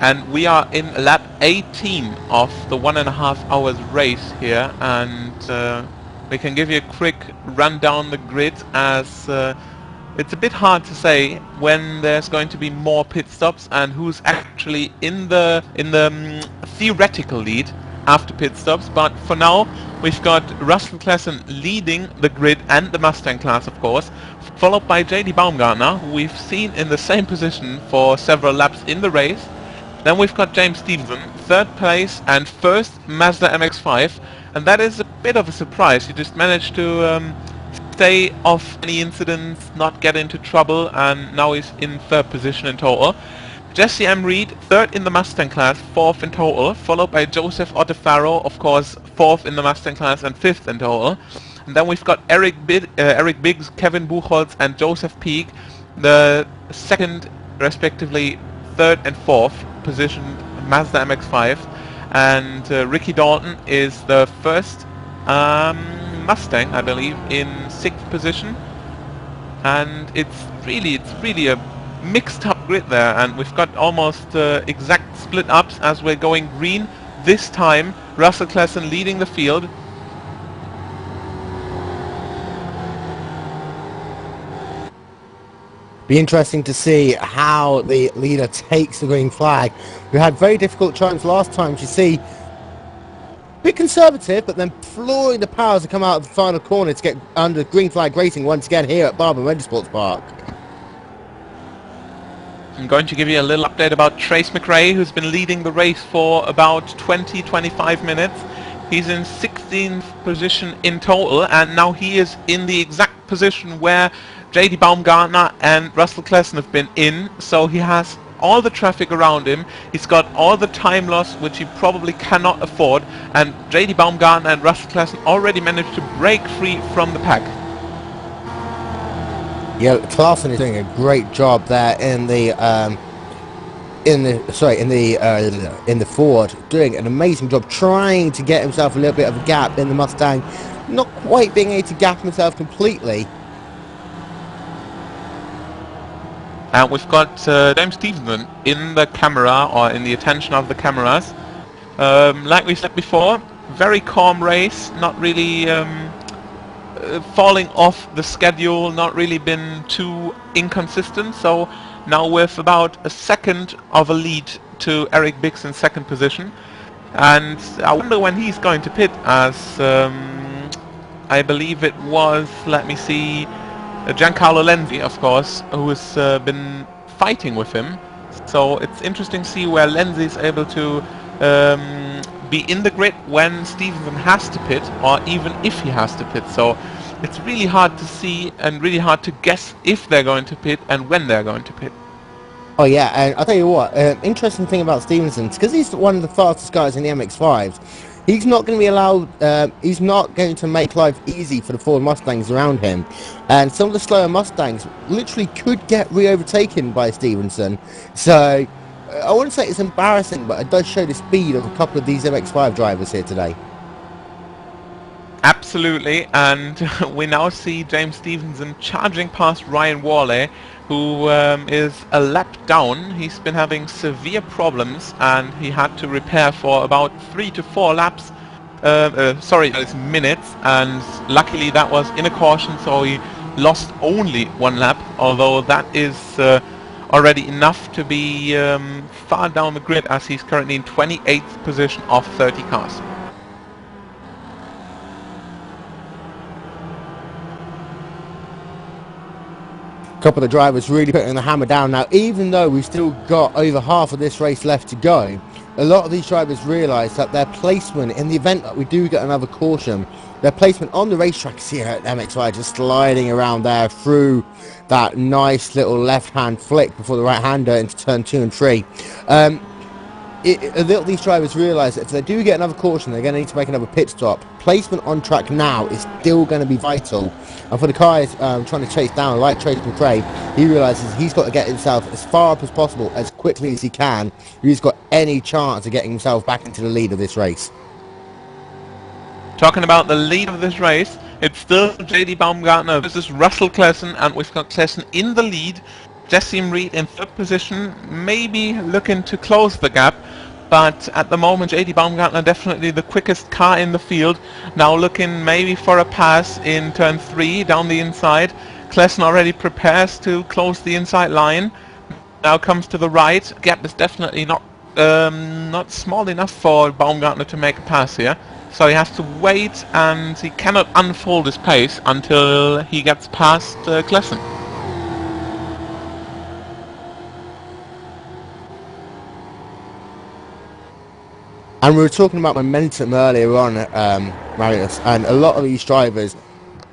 S2: And we are in lap 18 of the 1.5 hours race here, and we can give you a quick run down the grid, as it's a bit hard to say when there's going to be more pit stops and who's actually in the theoretical lead after pit stops. But for now we've got Russell Klesen leading the grid and the Mustang class, of course, followed by JD Baumgartner, who we've seen in the same position for several laps in the race. Then we've got James Stevenson, third place and first Mazda MX-5, and that is a bit of a surprise. He just managed to stay off any incidents, not get into trouble, and now he's in third position in total. Jesse M. Reed, third in the Mustang class, fourth in total, followed by Joseph Ottefaro, of course, fourth in the Mustang class and fifth in total. And then we've got Eric Biggs, Kevin Buchholz, and Joseph Peak, the second, respectively, third and fourth positioned Mazda MX-5, and Ricky Dalton is the first Mustang, I believe, in 6th position. And it's really a mixed up grid there, and we've got almost exact split ups as we're going green this time. Russell Klesen leading the field.
S1: Be interesting to see how the leader takes the green flag. We had very difficult times last time, as you see. A bit conservative, but then flooring the powers to come out of the final corner to get under green flag racing once again here at Barber Motorsports Park.
S2: I'm going to give you a little update about Trace McRae, who's been leading the race for about 20-25 minutes. He's in 16th position in total, and now he is in the exact position where JD Baumgartner and Russell Klesen have been in, so he has all the traffic around him, he's got all the time loss which he probably cannot afford, and JD Baumgartner and Russell Klesen already managed to break free from the pack.
S1: Yeah, Klesen is doing a great job there in the Ford, doing an amazing job trying to get himself a little bit of a gap in the Mustang, not quite being able to gap himself completely.
S2: And we've got James Stevenson in the camera, or in the attention of the cameras. Like we said before, very calm race, not really falling off the schedule, not really been too inconsistent. So now with about a second of a lead to Eric Biggs in second position. And I wonder when he's going to pit, as I believe it was, let me see, Giancarlo Lenzi, of course, who has been fighting with him. So it's interesting to see where Lenzi is able to be in the grid when Stevenson has to pit, or even if he has to pit. So it's really hard to see and really hard to guess if they're going to pit and when they're going to pit.
S1: Oh yeah, and I'll tell you what, interesting thing about Stevenson, because he's one of the fastest guys in the MX-5s, he's not going to be allowed, he's not going to make life easy for the Ford Mustangs around him. And some of the slower Mustangs literally could get re-overtaken by Stevenson. So I wouldn't say it's embarrassing, but it does show the speed of a couple of these MX-5 drivers here today.
S2: Absolutely, and we now see James Stevenson charging past Ryan Worley, who is a lap down. He's been having severe problems, and he had to repair for about 3 to 4 laps. Sorry, it's minutes, and luckily that was in a caution, so he lost only 1 lap, although that is already enough to be far down the grid, as he's currently in 28th position of 30 cars.
S1: Couple of drivers really putting the hammer down now. Even though we've still got over half of this race left to go, a lot of these drivers realise that their placement, in the event that we do get another caution, their placement on the racetrack is here at MX5, just sliding around there through that nice little left-hand flick before the right-hander into turn 2 and 3. A lot of these drivers realise that if they do get another caution, they're going to need to make another pit stop. Placement on track now is still going to be vital. And for the guys trying to chase down, like Trace McRae, he realises he's got to get himself as far up as possible, as quickly as he can, if he's got any chance of getting himself back into the lead of this race.
S2: Talking about the lead of this race, it's still JD Baumgartner versus Russell Klesen, and we've got Klesen in the lead. Jessim Reed in 3rd position, maybe looking to close the gap, but at the moment JD Baumgartner definitely the quickest car in the field. Now looking maybe for a pass in turn 3 down the inside. Klesen already prepares to close the inside line. Now comes to the right. Gap is definitely not small enough for Baumgartner to make a pass here. So he has to wait, and he cannot unfold his pace until he gets past Klesen.
S1: And we were talking about momentum earlier on, Marius, and a lot of these drivers,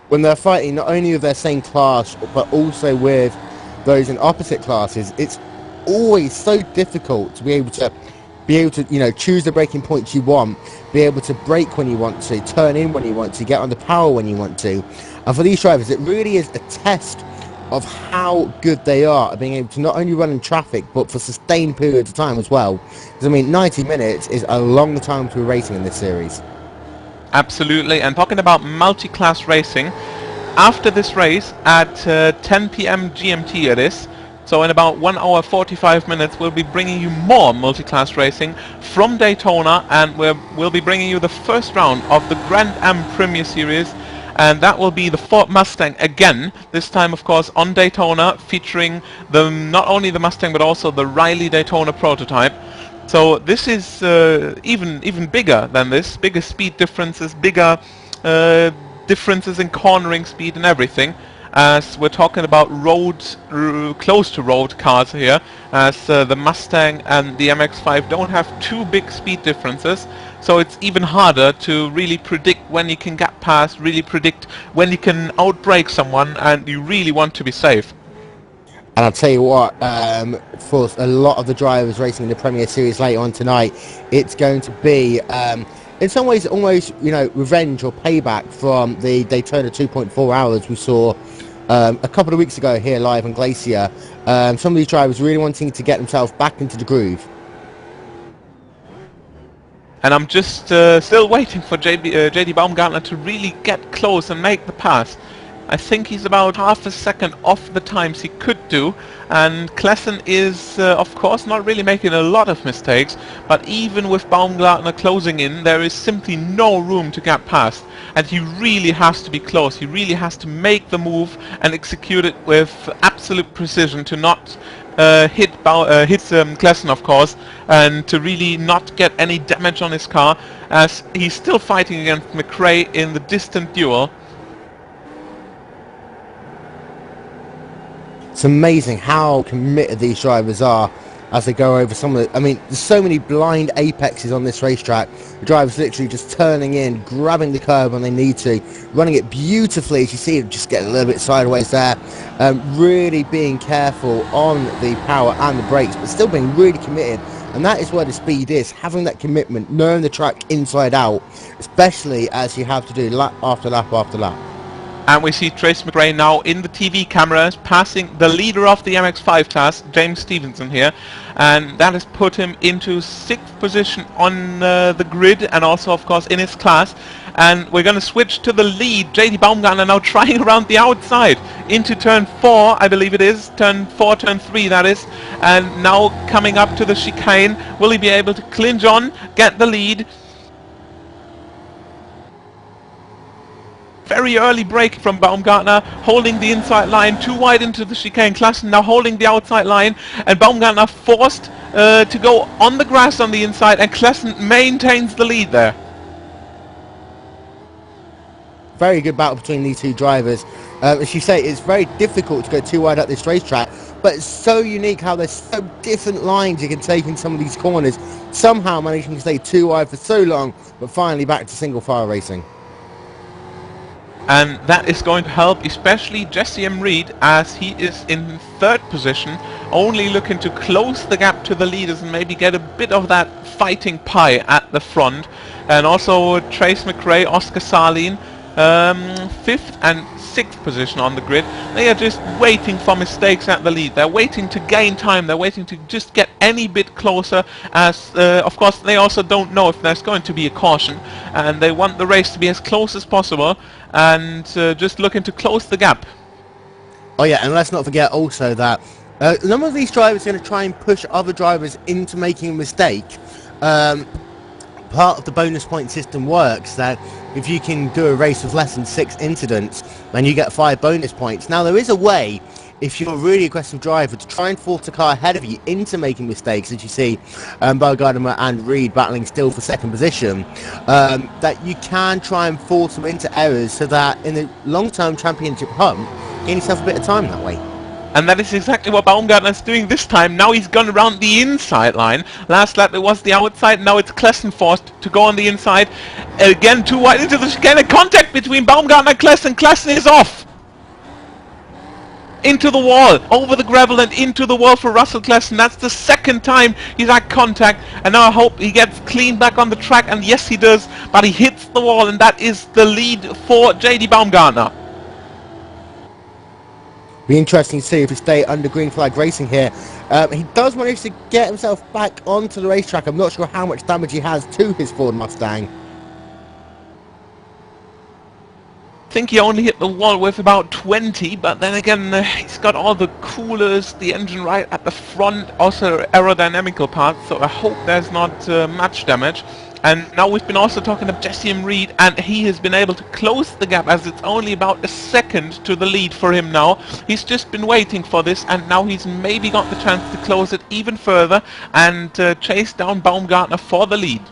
S1: when they're fighting not only with their same class, but also with those in opposite classes, it's always so difficult to be able to, you know, choose the braking points you want, be able to brake when you want to, turn in when you want to, get on the power when you want to. And for these drivers, it really is a test of how good they are at being able to not only run in traffic, but for sustained periods of time as well. Because I mean, 90 minutes is a long time to be racing in this series.
S2: Absolutely, and talking about multi-class racing, after this race at 10 PM GMT it is, so in about 1 hour 45 minutes we'll be bringing you more multi-class racing from Daytona, and we'll be bringing you the first round of the Grand Am Premier Series, and that will be the Ford Mustang again, this time of course on Daytona, featuring not only the Mustang but also the Riley Daytona prototype. So this is even bigger than this, bigger speed differences, bigger differences in cornering speed and everything, as we're talking about close to road cars here, as the Mustang and the MX-5 don't have too big speed differences, so it's even harder to really predict when you can get past, really predict when you can outbrake someone, and you really want to be safe.
S1: And I'll tell you what, for a lot of the drivers racing in the Premier Series later on tonight, it's going to be, in some ways, almost, you know, revenge or payback from the Daytona 2.4 hours we saw a couple of weeks ago here live on Glacier. Some of these drivers really wanting to get themselves back into the groove.
S2: And I'm just still waiting for JD Baumgartner to really get close and make the pass. I think he's about half a second off the times he could do, and Klesen is of course not really making a lot of mistakes, but even with Baumgartner closing in, there is simply no room to get past, and he really has to be close. He really has to make the move and execute it with absolute precision to not hit Klesen, of course, and to really not get any damage on his car, as he's still fighting against McRae in the distant duel.
S1: It's amazing how committed these drivers are as they go over some of the... I mean, there's so many blind apexes on this racetrack. The drivers literally just turning in, grabbing the curb when they need to, running it beautifully, as you see it just get a little bit sideways there. Really being careful on the power and the brakes, but still being really committed. And that is where the speed is, having that commitment, knowing the track inside out, especially as you have to do lap after lap after lap.
S2: And we see Trace McRae now in the TV cameras, passing the leader of the MX-5 class, James Stevenson here. and that has put him into 6th position on the grid, and also of course in his class. And we're going to switch to the lead. JD Baumgartner now trying around the outside into turn 4, I believe it is. Turn 4, turn 3 that is. And now coming up to the chicane. Will he be able to clinch on, get the lead? Very early break from Baumgartner, holding the inside line, too wide into the chicane. Klassen now holding the outside line, and Baumgartner forced to go on the grass on the inside, and Klassen maintains the lead there.
S1: Very good battle between these two drivers. As you say, it's very difficult to go too wide at this racetrack, but it's so unique how there's so different lines you can take in some of these corners, somehow managing to stay too wide for so long, but finally back to single file racing.
S2: And that is going to help especially Jesse M. Reed, as he is in 3rd position, only looking to close the gap to the leaders and maybe get a bit of that fighting pie at the front. And also Trace McRae, Oscar Salin, 5th and 6th position on the grid. They are just waiting for mistakes at the lead. They're waiting to gain time. They're waiting to just get any bit closer, as of course they also don't know if there's going to be a caution, and they want the race to be as close as possible, and just looking to close the gap.
S1: Oh yeah, and let's not forget also that a number of these drivers are going to try and push other drivers into making a mistake. Part of the bonus point system works that if you can do a race with less than 6 incidents, then you get 5 bonus points. Now there is a way, if you're a really aggressive driver, to try and force a car ahead of you into making mistakes, as you see Baumgartner and Reed battling still for 2nd position, that you can try and force them into errors so that in the long-term championship hunt, gain yourself a bit of time that way.
S2: And that is exactly what Baumgartner is doing this time. Now he's gone around the inside line. Last lap it was the outside, now it's Klassen forced to go on the inside. Again, too wide into the chicane. Contact between Baumgartner and Klassen. Klassen is off! Into the wall, over the gravel and into the wall for Russell Klassen. That's the 2nd time he's had contact, and now I hope he gets clean back on the track, and yes he does, but he hits the wall, and that is the lead for JD Baumgartner.
S1: Be interesting to see if he stay under green flag racing here. He does manage to get himself back onto the racetrack. I'm not sure how much damage he has to his Ford Mustang.
S2: I think he only hit the wall with about 20, but then again he's got all the coolers, the engine right at the front, also aerodynamical parts, so I hope there's not much damage. And now we've been also talking to Jesse M. Reed, and he has been able to close the gap, as it's only about a 2nd to the lead for him now. He's just been waiting for this, and now he's maybe got the chance to close it even further and chase down Baumgartner for the lead.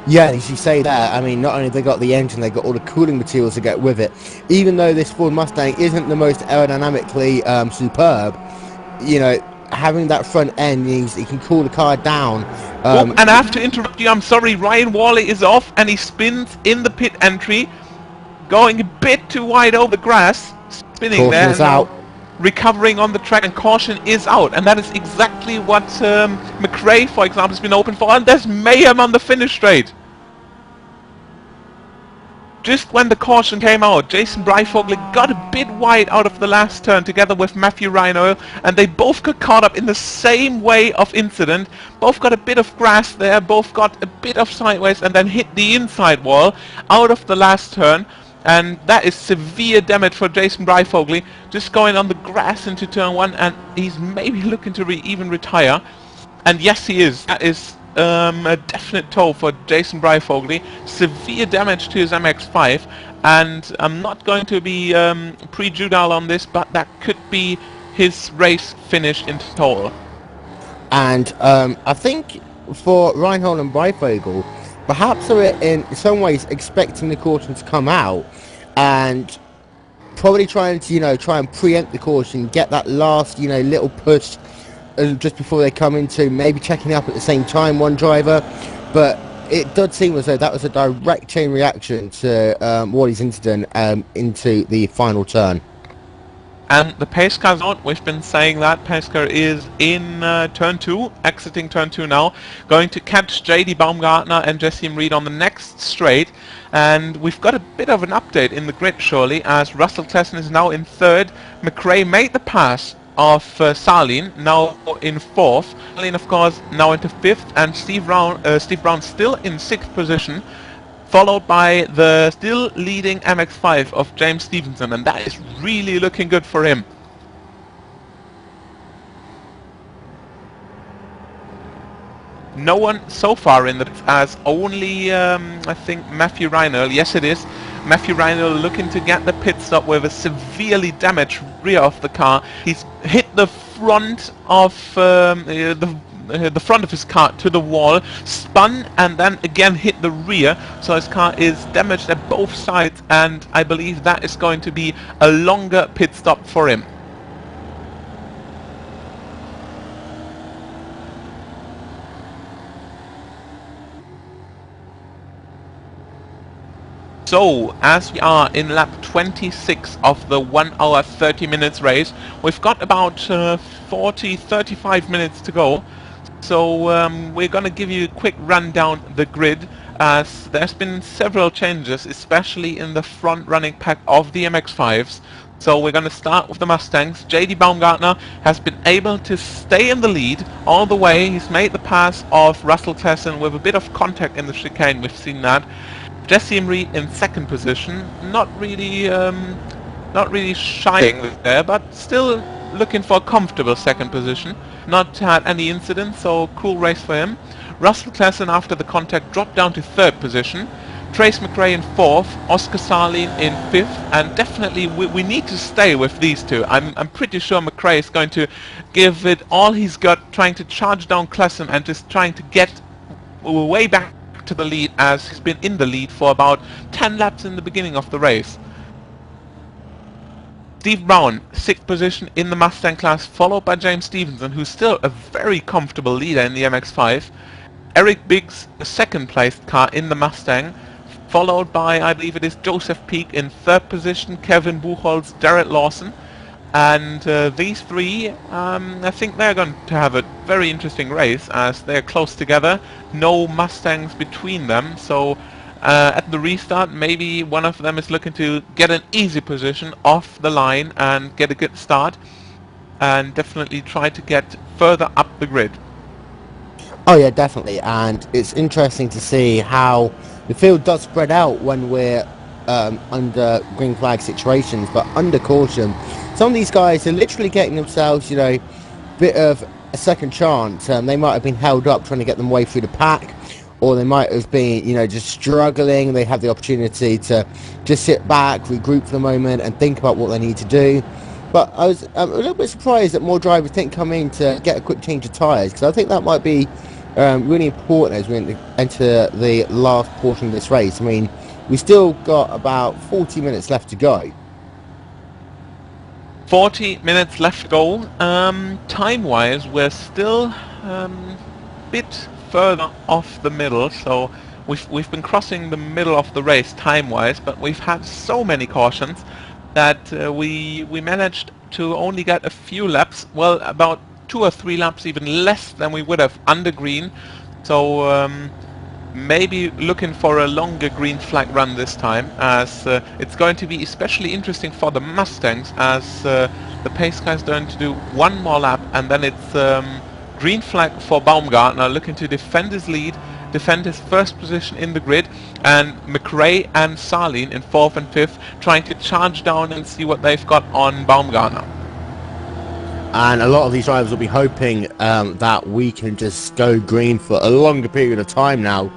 S1: Yeah, as you say that, I mean, not only have they got the engine, they've got all the cooling materials to get with it. Even though this Ford Mustang isn't the most aerodynamically superb, you know, having that front end means it can cool the car down.
S2: And I have to interrupt you, I'm sorry, Ryan Worley is off, and he spins in the pit entry, going a bit too wide over the grass, spinning
S1: Caution
S2: there,
S1: is out.
S2: recovering on the track, and caution is out. And that is exactly what McRae, for example, has been open for, and there's mayhem on the finish straight. Just when the caution came out, Jason Breifogel got a bit wide out of the last turn together with Matthew Rhino, and they both got caught up in the same way of incident. Both got a bit of grass there, both got a bit of sideways, and then hit the inside wall out of the last turn. And that is severe damage for Jason Breifogel, just going on the grass into turn 1, and he's maybe looking to even retire. And yes, he is. That is a definite toll for Jason Breifogel. Severe damage to his MX-5, and I'm not going to be prejudicial on this, but that could be his race finished in total.
S1: And I think for Reinhold and Breifogel, perhaps they're in some ways expecting the caution to come out and probably trying to, try and preempt the caution, get that last, little push just before they come into, maybe checking up at the same time, one driver. But it does seem as though that was a direct chain reaction to Worley's incident into the final turn.
S2: And the pace car's out. We've been saying that pace car is in turn 2, exiting turn 2 now, going to catch JD Baumgartner and Jesse Reed on the next straight. And we've got a bit of an update in the grid, surely, as Russell Klassen is now in 3rd. McRae made the pass of Salin, now in 4th. Salin, of course, now into 5th, and Steve Brown still in 6th position, followed by the still leading MX-5 of James Stevenson, and that is really looking good for him. No one so far in the pits, as only I think Matthew Reinl. Yes, it is Matthew Reinl looking to get the pit stop with a severely damaged rear of the car. He's hit the front of the front of his car to the wall, spun, and then again hit the rear. So his car is damaged at both sides, and I believe that is going to be a longer pit stop for him. So, as we are in lap 26 of the 1 hour 30 minutes race, we've got about 35 minutes to go. So we're going to give you a quick rundown the grid, as there's been several changes, especially in the front running pack of the MX-5s. So we're going to start with the Mustangs. JD Baumgartner has been able to stay in the lead all the way. He's made the pass of Russell Tesson with a bit of contact in the chicane, we've seen that. Jesse Emery in 2nd position, not really shining there, but still looking for a comfortable 2nd position. Not had any incidents, so cool race for him. Russell Klassen, after the contact, dropped down to 3rd position. Trace McRae in 4th, Oscar Salin in 5th, and definitely we need to stay with these two. I'm pretty sure McRae is going to give it all he's got, trying to charge down Klassen and just trying to get way back to the lead, as he's been in the lead for about 10 laps in the beginning of the race. Steve Brown, 6th position in the Mustang class, followed by James Stevenson, who's still a very comfortable leader in the MX-5. Eric Biggs, a 2nd placed car in the Mustang, followed by, I believe it is, Joseph Peak in 3rd position, Kevin Buchholz, Derek Lawson. And these three, I think they're going to have a very interesting race, as they're close together, no Mustangs between them. So at the restart, maybe one of them is looking to get an easy position off the line and get a good start, and definitely try to get further up the grid.
S1: Oh yeah, definitely, and it's interesting to see how the field does spread out when we're under green flag situations, but under caution, some of these guys are literally getting themselves, you know, a bit of a second chance. They might have been held up trying to get them way through the pack, or they might have been, you know, just struggling. They have the opportunity to just sit back, regroup for the moment, and think about what they need to do. But I was a little bit surprised that more drivers didn't come in to get a quick change of tyres, because I think that might be really important as we enter the last portion of this race. I mean, we still got about 40 minutes left to go.
S2: 40 minutes left to go. Time-wise, we're still a bit further off the middle, so we've been crossing the middle of the race time-wise, but we've had so many cautions that we managed to only get a few laps, well, about 2 or 3 laps even less than we would have under green. So maybe looking for a longer green flag run this time, as it's going to be especially interesting for the Mustangs, as the pace car is going to do 1 more lap, and then it's green flag for Baumgartner, looking to defend his lead, defend his 1st position in the grid, and McRae and Salin in 4th and 5th trying to charge down and see what they've got on Baumgartner.
S1: And a lot of these drivers will be hoping that we can just go green for a longer period of time now,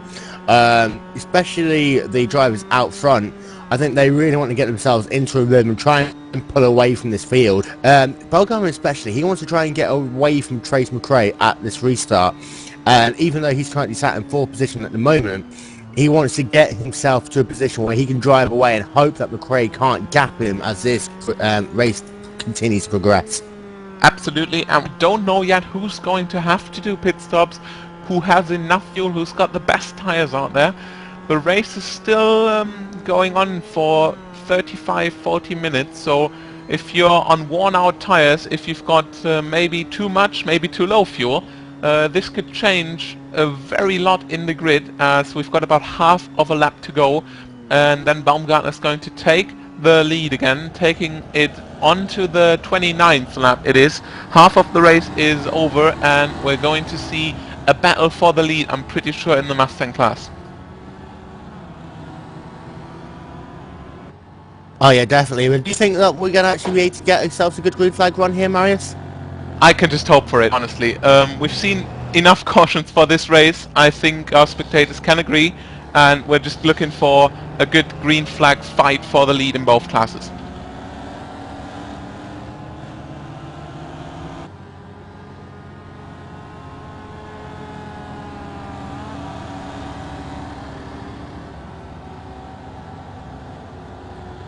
S1: especially the drivers out front. I think they really want to get themselves into a rhythm and try and pull away from this field. Baumgartner especially, he wants to try and get away from Trace McRae at this restart. And even though he's currently sat in 4th position at the moment, he wants to get himself to a position where he can drive away and hope that McRae can't gap him as this race continues to progress.
S2: Absolutely, and we don't know yet who's going to have to do pit stops, who has enough fuel, who's got the best tires out there. The race is still going on for 35-40 minutes, so if you're on worn out tires, if you've got maybe too much, maybe too low fuel, this could change a very lot in the grid, as we've got about half of a lap to go, and then Baumgartner's going to take the lead again, taking it onto the 29th lap. It is. Half of the race is over, and we're going to see a battle for the lead, I'm pretty sure, in the Mustang class.
S1: Oh yeah, definitely. But do you think that we're going to actually be able to get ourselves a good green flag run here, Marius?
S2: I can just hope for it, honestly. We've seen enough cautions for this race. I think our spectators can agree, and we're just looking for a good green flag fight for the lead in both classes.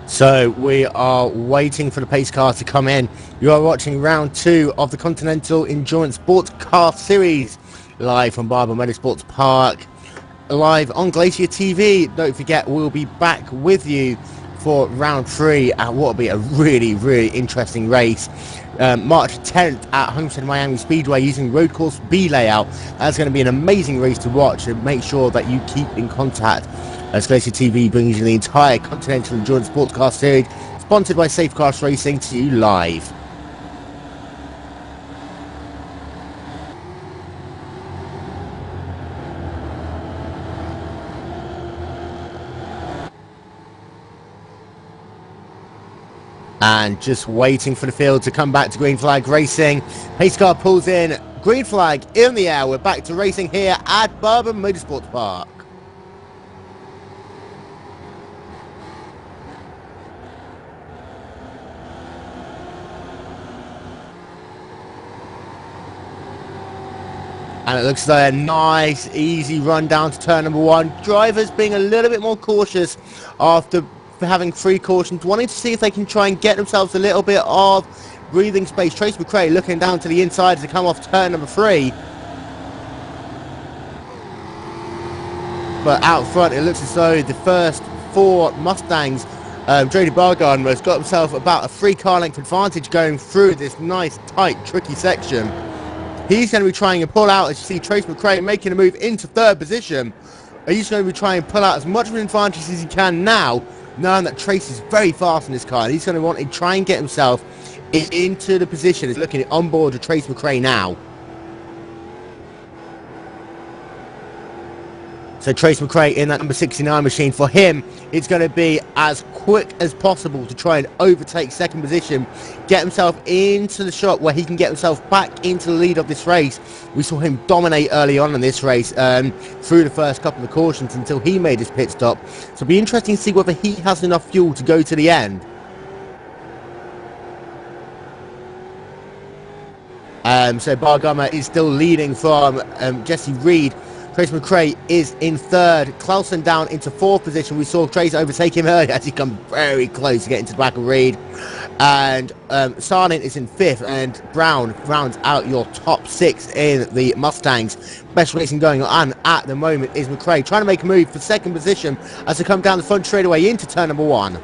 S1: So we are waiting for the pace car to come in. You are watching round 2 of the Continental Endurance Sports Car Series, live from Barber Motorsports Park, live on Glacier TV. Don't forget, we'll be back with you for round 3 at what will be a really interesting race. March 10th at 100% Miami Speedway using road course B layout. That's going to be an amazing race to watch, and make sure that you keep in contact as Glacier TV brings you the entire Continental Endurance Sports Car Series, sponsored by Safecast Racing, to you live. And just waiting for the field to come back to green flag racing. Pace car pulls in, green flag in the air. We're back to racing here at Barber Motorsports Park. And it looks like a nice, easy run down to turn number 1. Drivers being a little bit more cautious after having 3 cautions, wanting to see if they can try and get themselves a little bit of breathing space. Trace McRae looking down to the inside to come off turn number 3. But out front, it looks as though the first 4 Mustangs, Jody Barber has got himself about a 3 car length advantage going through this nice, tight, tricky section. He's going to be trying to pull out, as you see Trace McRae making a move into 3rd position. He's going to be trying to pull out as much of an advantage as he can now, knowing that Trace is very fast in this car. And he's going to want to try and get himself into the position. He's looking at on board with Trace McRae now. So Trace McRae in that number 69 machine. For him, it's going to be as quick as possible to try and overtake 2nd position, get himself into the shot where he can get himself back into the lead of this race. We saw him dominate early on in this race through the first couple of cautions until he made his pit stop. So it'll be interesting to see whether he has enough fuel to go to the end. So Barber is still leading from Jesse Reed. Trace McRae is in 3rd. Clausen down into 4th position. We saw Trace overtake him earlier as he come very close to getting to the back of Reed. And Sarnin is in 5th. And Brown rounds out your top 6 in the Mustangs. Best racing going on at the moment is McRae trying to make a move for 2nd position as they come down the front straightaway into turn number 1.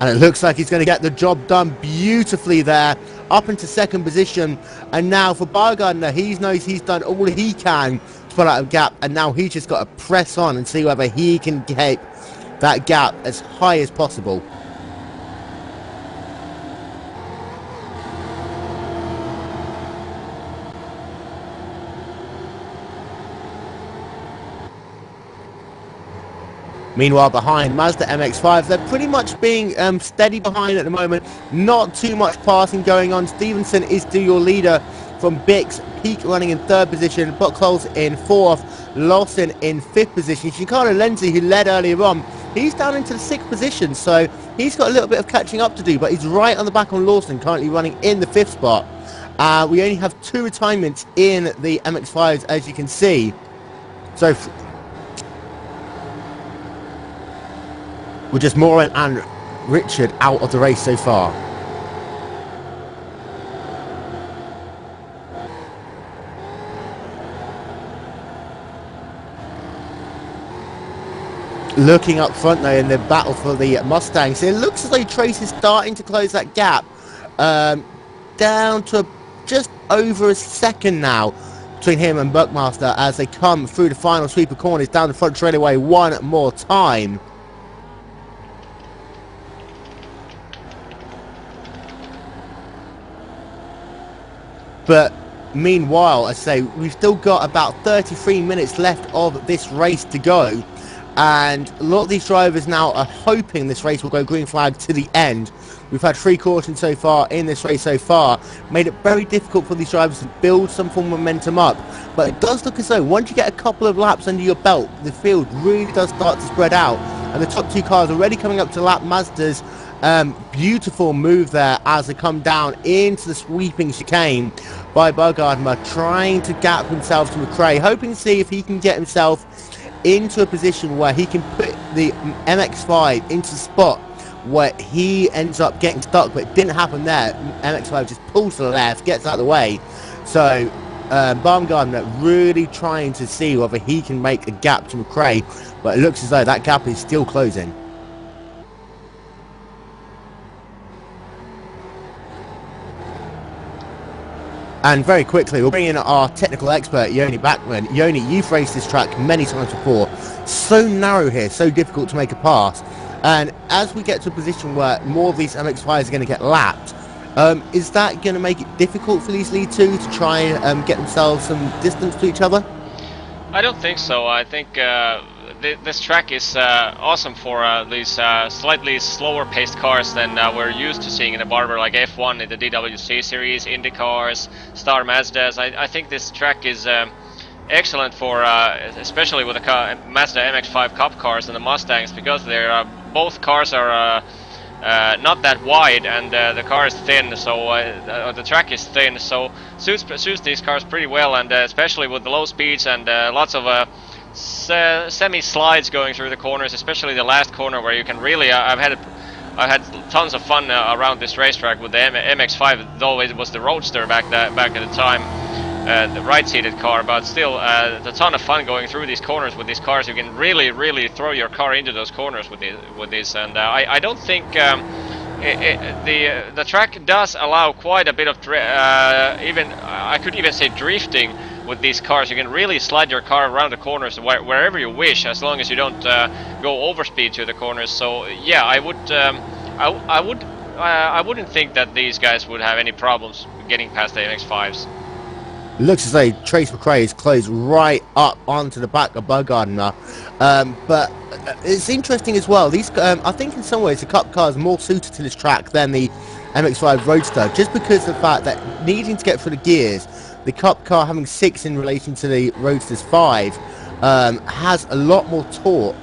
S1: And it looks like he's going to get the job done beautifully there, up into 2nd position. And now for Bargardner, he knows he's done all he can to pull out a gap, and now he's just got to press on and see whether he can keep that gap as high as possible. Meanwhile, behind Mazda MX-5, they're pretty much being steady behind at the moment. Not too much passing going on. Stevenson is still your leader from Bix. Peak running in 3rd position. Buchholz in 4th. Lawson in 5th position. Giancarlo Lenzi, who led earlier on, he's down into the 6th position. So he's got a little bit of catching up to do. But he's right on the back on Lawson, currently running in the 5th spot. We only have 2 retirements in the MX-5s, as you can see. So with just Moran and Richard out of the race so far. Looking up front though in the battle for the Mustangs, it looks as though Trace is starting to close that gap down to just over a second now between him and Buckmaster as they come through the final sweep of corners down the front straightaway one more time. But meanwhile, I say, we've still got about 33 minutes left of this race to go. And a lot of these drivers now are hoping this race will go green flag to the end. We've had 3 cautions so far in this race so far. Made it very difficult for these drivers to build some form of momentum up. But it does look as though once you get a couple of laps under your belt, the field really does start to spread out. And the top 2 cars already coming up to lap Mazda's beautiful move there as they come down into the sweeping chicane by Bergardner, trying to gap himself to McRae, hoping to see if he can get himself into a position where he can put the MX-5 into the spot where he ends up getting stuck, but it didn't happen there. MX-5 just pulls to the left, gets out of the way. So Baumgartner really trying to see whether he can make a gap to McRae, but it looks as though that gap is still closing. And very quickly, we'll bring in our technical expert, Yoni Backman. Yoni, you've raced this track many times before. So narrow here, so difficult to make a pass. And as we get to a position where more of these MX-5s are going to get lapped, is that going to make it difficult for these lead 2 to try and get themselves some distance to each other?
S3: I don't think so. I think this track is awesome for these slightly slower paced cars than we're used to seeing in the Barber, like F1 in the DWC series, Indy cars, Star Mazdas. I think this track is excellent for, especially with the Mazda MX-5 Cup cars and the Mustangs, because they're both cars are not that wide, and the car is thin, so the track is thin, so suits these cars pretty well, and especially with the low speeds and lots of semi-slides going through the corners, especially the last corner where you can really, I've had tons of fun around this racetrack with the MX-5, though it was the Roadster back at the time, the right-seated car, but still a ton of fun going through these corners with these cars. You can really throw your car into those corners with this, and I don't think the track does allow quite a bit of I could even say drifting with these cars. You can really slide your car around the corners wherever you wish, as long as you don't go overspeed to the corners. So yeah, I wouldn't think that these guys would have any problems getting past the MX-5s.
S1: Looks as though Trace McRae is closed right up onto the back of Bergardner. But it's interesting as well. These, I think in some ways the Cup car is more suited to this track than the MX-5 Roadster, just because of the fact that needing to get through the gears, the Cup car having 6 in relation to the Roadster's 5 has a lot more torque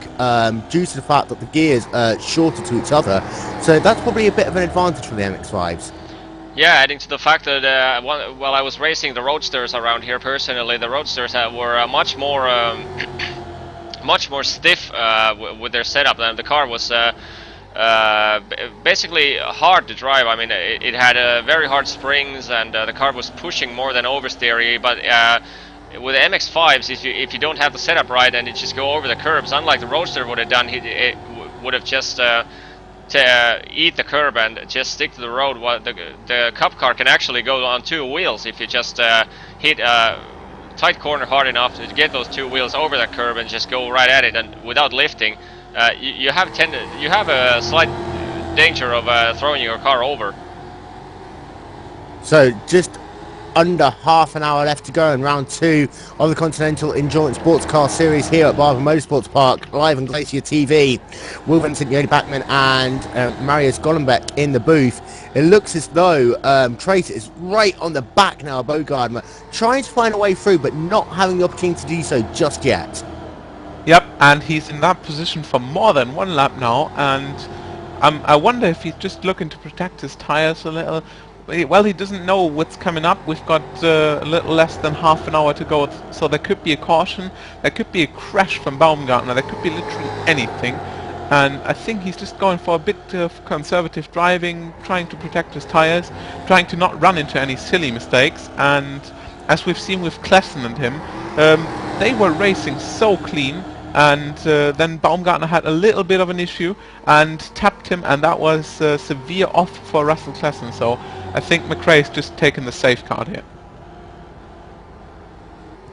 S1: due to the fact that the gears are shorter to each other. So that's probably a bit of an advantage for the MX-5s.
S3: Yeah, adding to the fact that while I was racing the Roadsters around here personally, the Roadsters were much more stiff with their setup, and the car was basically hard to drive. I mean, it had very hard springs, and the car was pushing more than oversteery. But with the MX-5s, if you don't have the setup right and it just go over the curbs, unlike the Roadster would have done, it would have just to eat the curb and just stick to the road. While the Cup car can actually go on 2 wheels if you just hit a tight corner hard enough to get those 2 wheels over that curb and just go right at it, and without lifting, you have a slight danger of throwing your car over.
S1: So just under half an hour left to go in round 2 of the Continental Endurance Sports Car Series here at Barber Motorsports Park, live on Glacier TV. Will Vincent, Yoni Backman and Marius Gollenbeck in the booth. It looks as though Trace is right on the back now of Bergardner, trying to find a way through but not having the opportunity to do so just yet.
S2: Yep, and he's in that position for more than 1 lap now, and I wonder if he's just looking to protect his tires a little. Well, he doesn't know what's coming up. We've got a little less than half an hour to go, so there could be a caution, there could be a crash from Baumgartner, there could be literally anything. And I think he's just going for a bit of conservative driving, trying to protect his tires, trying to not run into any silly mistakes. And as we've seen with Klesen and him, they were racing so clean, and then Baumgartner had a little bit of an issue and tapped him, and that was severe off for Russell Klesen. So I think McRae's just taken the safe card here.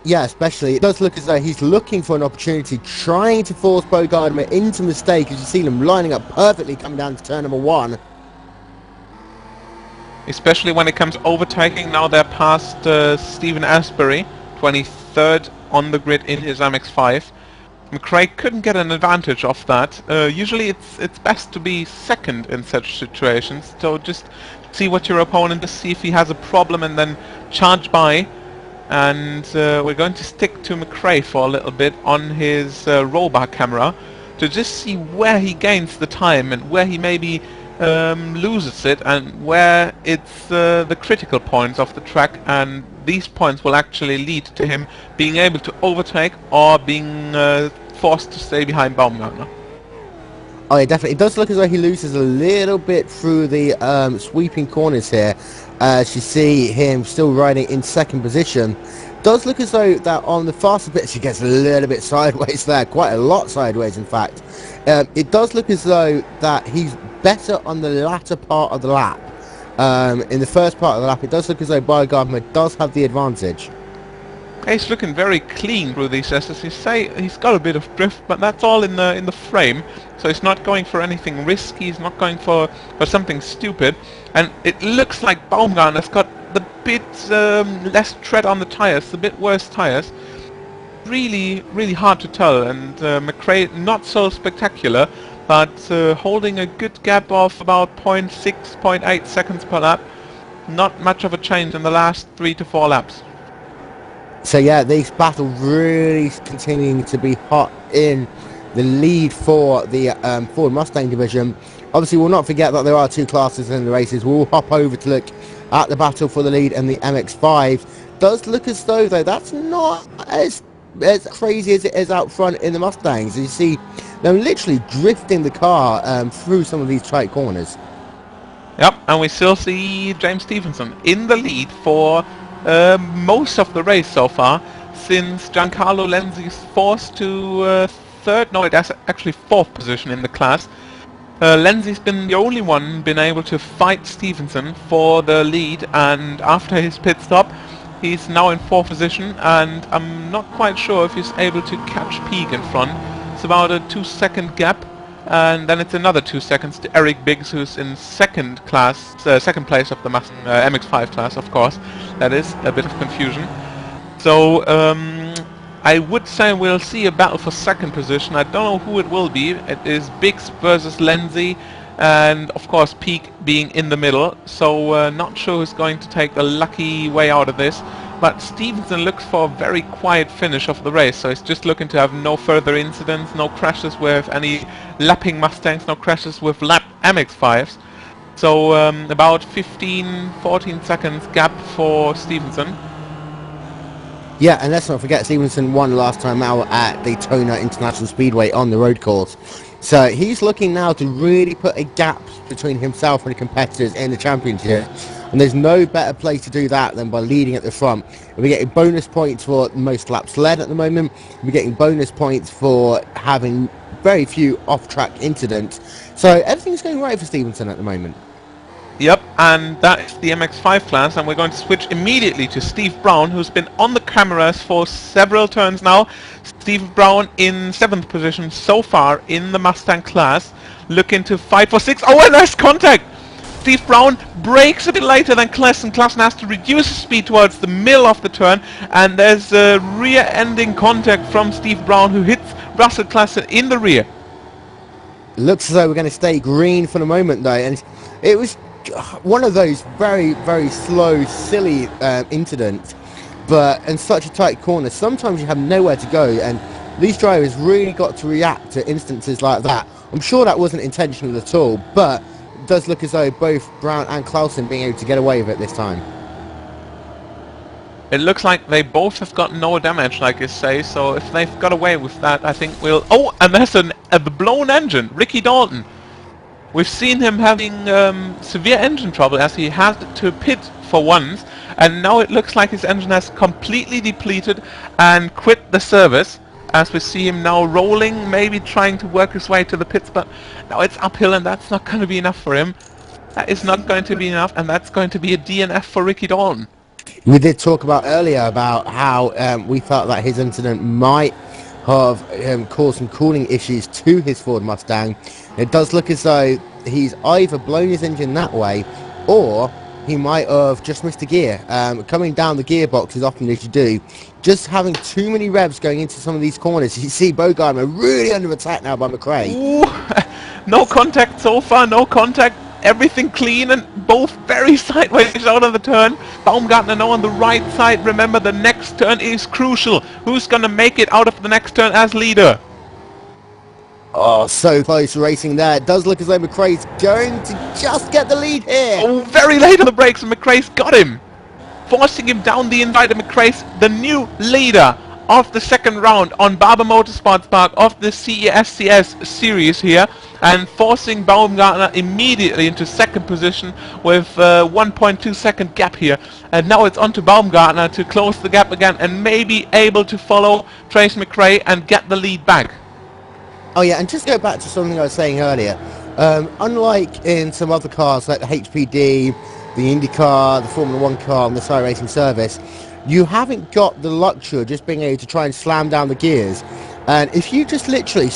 S1: Yeah, especially, it does look as though he's looking for an opportunity, trying to force Bergardner into mistake, as you see him lining up perfectly coming down to turn number 1.
S2: especially when it comes overtaking. Now they're past Stephen Asbury, 23rd on the grid in his MX-5. McRae couldn't get an advantage of that. Usually it's best to be second in such situations, so just see what your opponent does, see if he has a problem and then charge by. And we're going to stick to McRae for a little bit on his roll bar camera to just see where he gains the time and where he maybe loses it and where it's the critical points of the track, and these points will actually lead to him being able to overtake or being forced to stay behind Baumgartner.
S1: Oh yeah, definitely. It does look as though he loses a little bit through the sweeping corners here. As you see him still riding in second position. Does look as though that on the faster bits he gets a little bit sideways there, quite a lot sideways in fact. It does look as though that he's better on the latter part of the lap. In the first part of the lap it does look as though Baumgartner does have the advantage.
S2: He's looking very clean through these sessions. You say he's got a bit of drift, but that's all in the frame. So he's not going for anything risky. He's not going for something stupid. And it looks like Baumgartner's got the bit less tread on the tires, the bit worse tires. Really, really hard to tell. And McRae not so spectacular, but holding a good gap of about 0.6, 0.8 seconds per lap. Not much of a change in the last 3 to 4 laps.
S1: So yeah, this battle really continuing to be hot in the lead for the Ford Mustang division. Obviously, we'll not forget that there are two classes in the races. We'll hop over to look at the battle for the lead and the MX-5. Does look as though that's not as crazy as it is out front in the Mustangs. You see them literally drifting the car through some of these tight corners.
S2: Yep, and we still see James Stevenson in the lead for most of the race so far, since Giancarlo Lenzi is forced to third, no, that's actually fourth position in the class. Lenzi's been the only one been able to fight Stevenson for the lead, and after his pit stop he's now in fourth position, and I'm not quite sure if he's able to catch Peak in front. It's about a 2-second gap, and then it's another 2 seconds to Eric Biggs, who's in second place of the MX-5 class, of course. That is a bit of confusion. So I would say we'll see a battle for second position. I don't know who it will be. It is Biggs versus Lenzi, and of course Peak being in the middle. So not sure who's going to take the lucky way out of this. But Stevenson looks for a very quiet finish of the race, so he's just looking to have no further incidents, no crashes with any lapping Mustangs, no crashes with lap MX-5s. So about 15-14 seconds gap for Stevenson.
S1: Yeah, and let's not forget Stevenson won last time out at Daytona International Speedway on the road course. So he's looking now to really put a gap between himself and the competitors in the championship. And there's no better place to do that than by leading at the front. We're getting bonus points for most laps led at the moment. We're getting bonus points for having very few off-track incidents. So everything's going right for Stevenson at the moment.
S2: Yep, and that is the MX-5 class, and we're going to switch immediately to Steve Brown, who's been on the cameras for several turns now. Steve Brown in 7th position so far in the Mustang class, looking to fight for 6th. Oh, and there's contact! Steve Brown brakes a bit later than Klassen. Klassen has to reduce his speed towards the middle of the turn, and there's a rear-ending contact from Steve Brown, who hits Russell Klassen in the rear.
S1: Looks as though we're going to stay green for the moment, though, and it was one of those very, very slow, silly incidents, but in such a tight corner, sometimes you have nowhere to go, and these drivers really got to react to instances like that. I'm sure that wasn't intentional at all, but it does look as though both Brown and Clausen being able to get away with it this time.
S2: It looks like they both have got no damage, like you say, so if they've got away with that, I think we'll... Oh, and there's a blown engine, Ricky Dalton. We've seen him having severe engine trouble as he had to pit for once, and now it looks like his engine has completely depleted and quit the service, as we see him now rolling, maybe trying to work his way to the pits, but now it's uphill and that's not going to be enough for him. That is not going to be enough, and that's going to be a DNF for Ricky Dalton.
S1: We did talk about earlier about how we felt that his incident might have caused some cooling issues to his Ford Mustang. It does look as though he's either blown his engine that way, or he might have just missed a gear. Coming down the gearbox as often as you do, just having too many revs going into some of these corners. You see Bogardner really under attack now by McRae.
S2: Ooh, no contact so far, no contact. Everything clean and both very sideways out of the turn. Baumgartner now on the right side. Remember, the next turn is crucial. Who's gonna make it out of the next turn as leader?
S1: Oh, so close racing there. It does look as though McRae's going to just get the lead here.
S2: Oh, very late on the brakes, and McRae's got him. Forcing him down the invite, and McRae's the new leader of the second round on Barber Motorsports Park of the CESCS series here, and forcing Baumgartner immediately into second position with 1.2 second gap here. And now it's on to Baumgartner to close the gap again and maybe able to follow Trace McRae and get the lead back.
S1: Oh yeah, and just go back to something I was saying earlier. Unlike in some other cars like the HPD, the IndyCar, the Formula 1 car and the iRacing service, you haven't got the luxury of just being able to try and slam down the gears. And if you just literally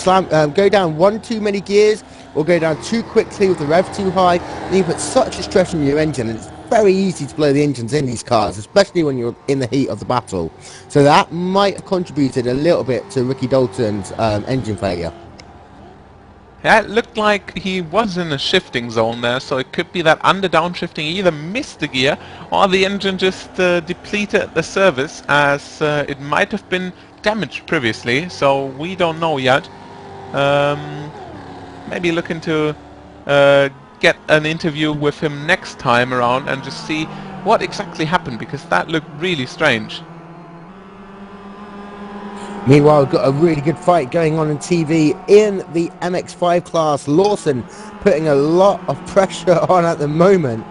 S1: go down one too many gears or go down too quickly with the rev too high, then you put such a stress on your engine, and it's very easy to blow the engines in these cars, especially when you're in the heat of the battle. So that might have contributed a little bit to Ricky Dalton's engine failure.
S2: Yeah, it looked like he was in a shifting zone there, so it could be that under downshifting he either missed the gear or the engine just depleted the service, as it might have been damaged previously, so we don't know yet. Maybe looking to get an interview with him next time around and just see what exactly happened, because that looked really strange.
S1: Meanwhile, we've got a really good fight going on TV in the MX-5 class. Lawson putting a lot of pressure on at the moment.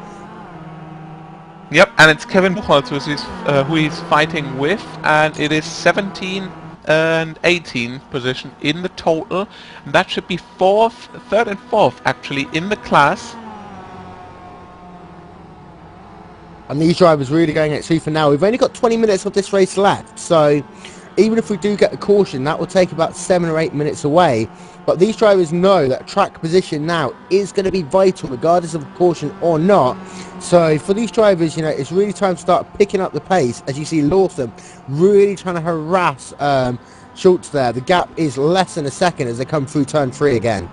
S2: Yep, and it's Kevin Buchholz who he's fighting with, and it is 17 and 18 position in the total. And that should be third and fourth actually in the class.
S1: And these drivers really going at two for now. We've only got 20 minutes of this race left, so even if we do get a caution, that will take about 7 or 8 minutes away. But these drivers know that track position now is going to be vital, regardless of caution or not. So for these drivers, you know, it's really time to start picking up the pace. As you see Lawson really trying to harass Schultz there. The gap is less than a second as they come through turn 3 again.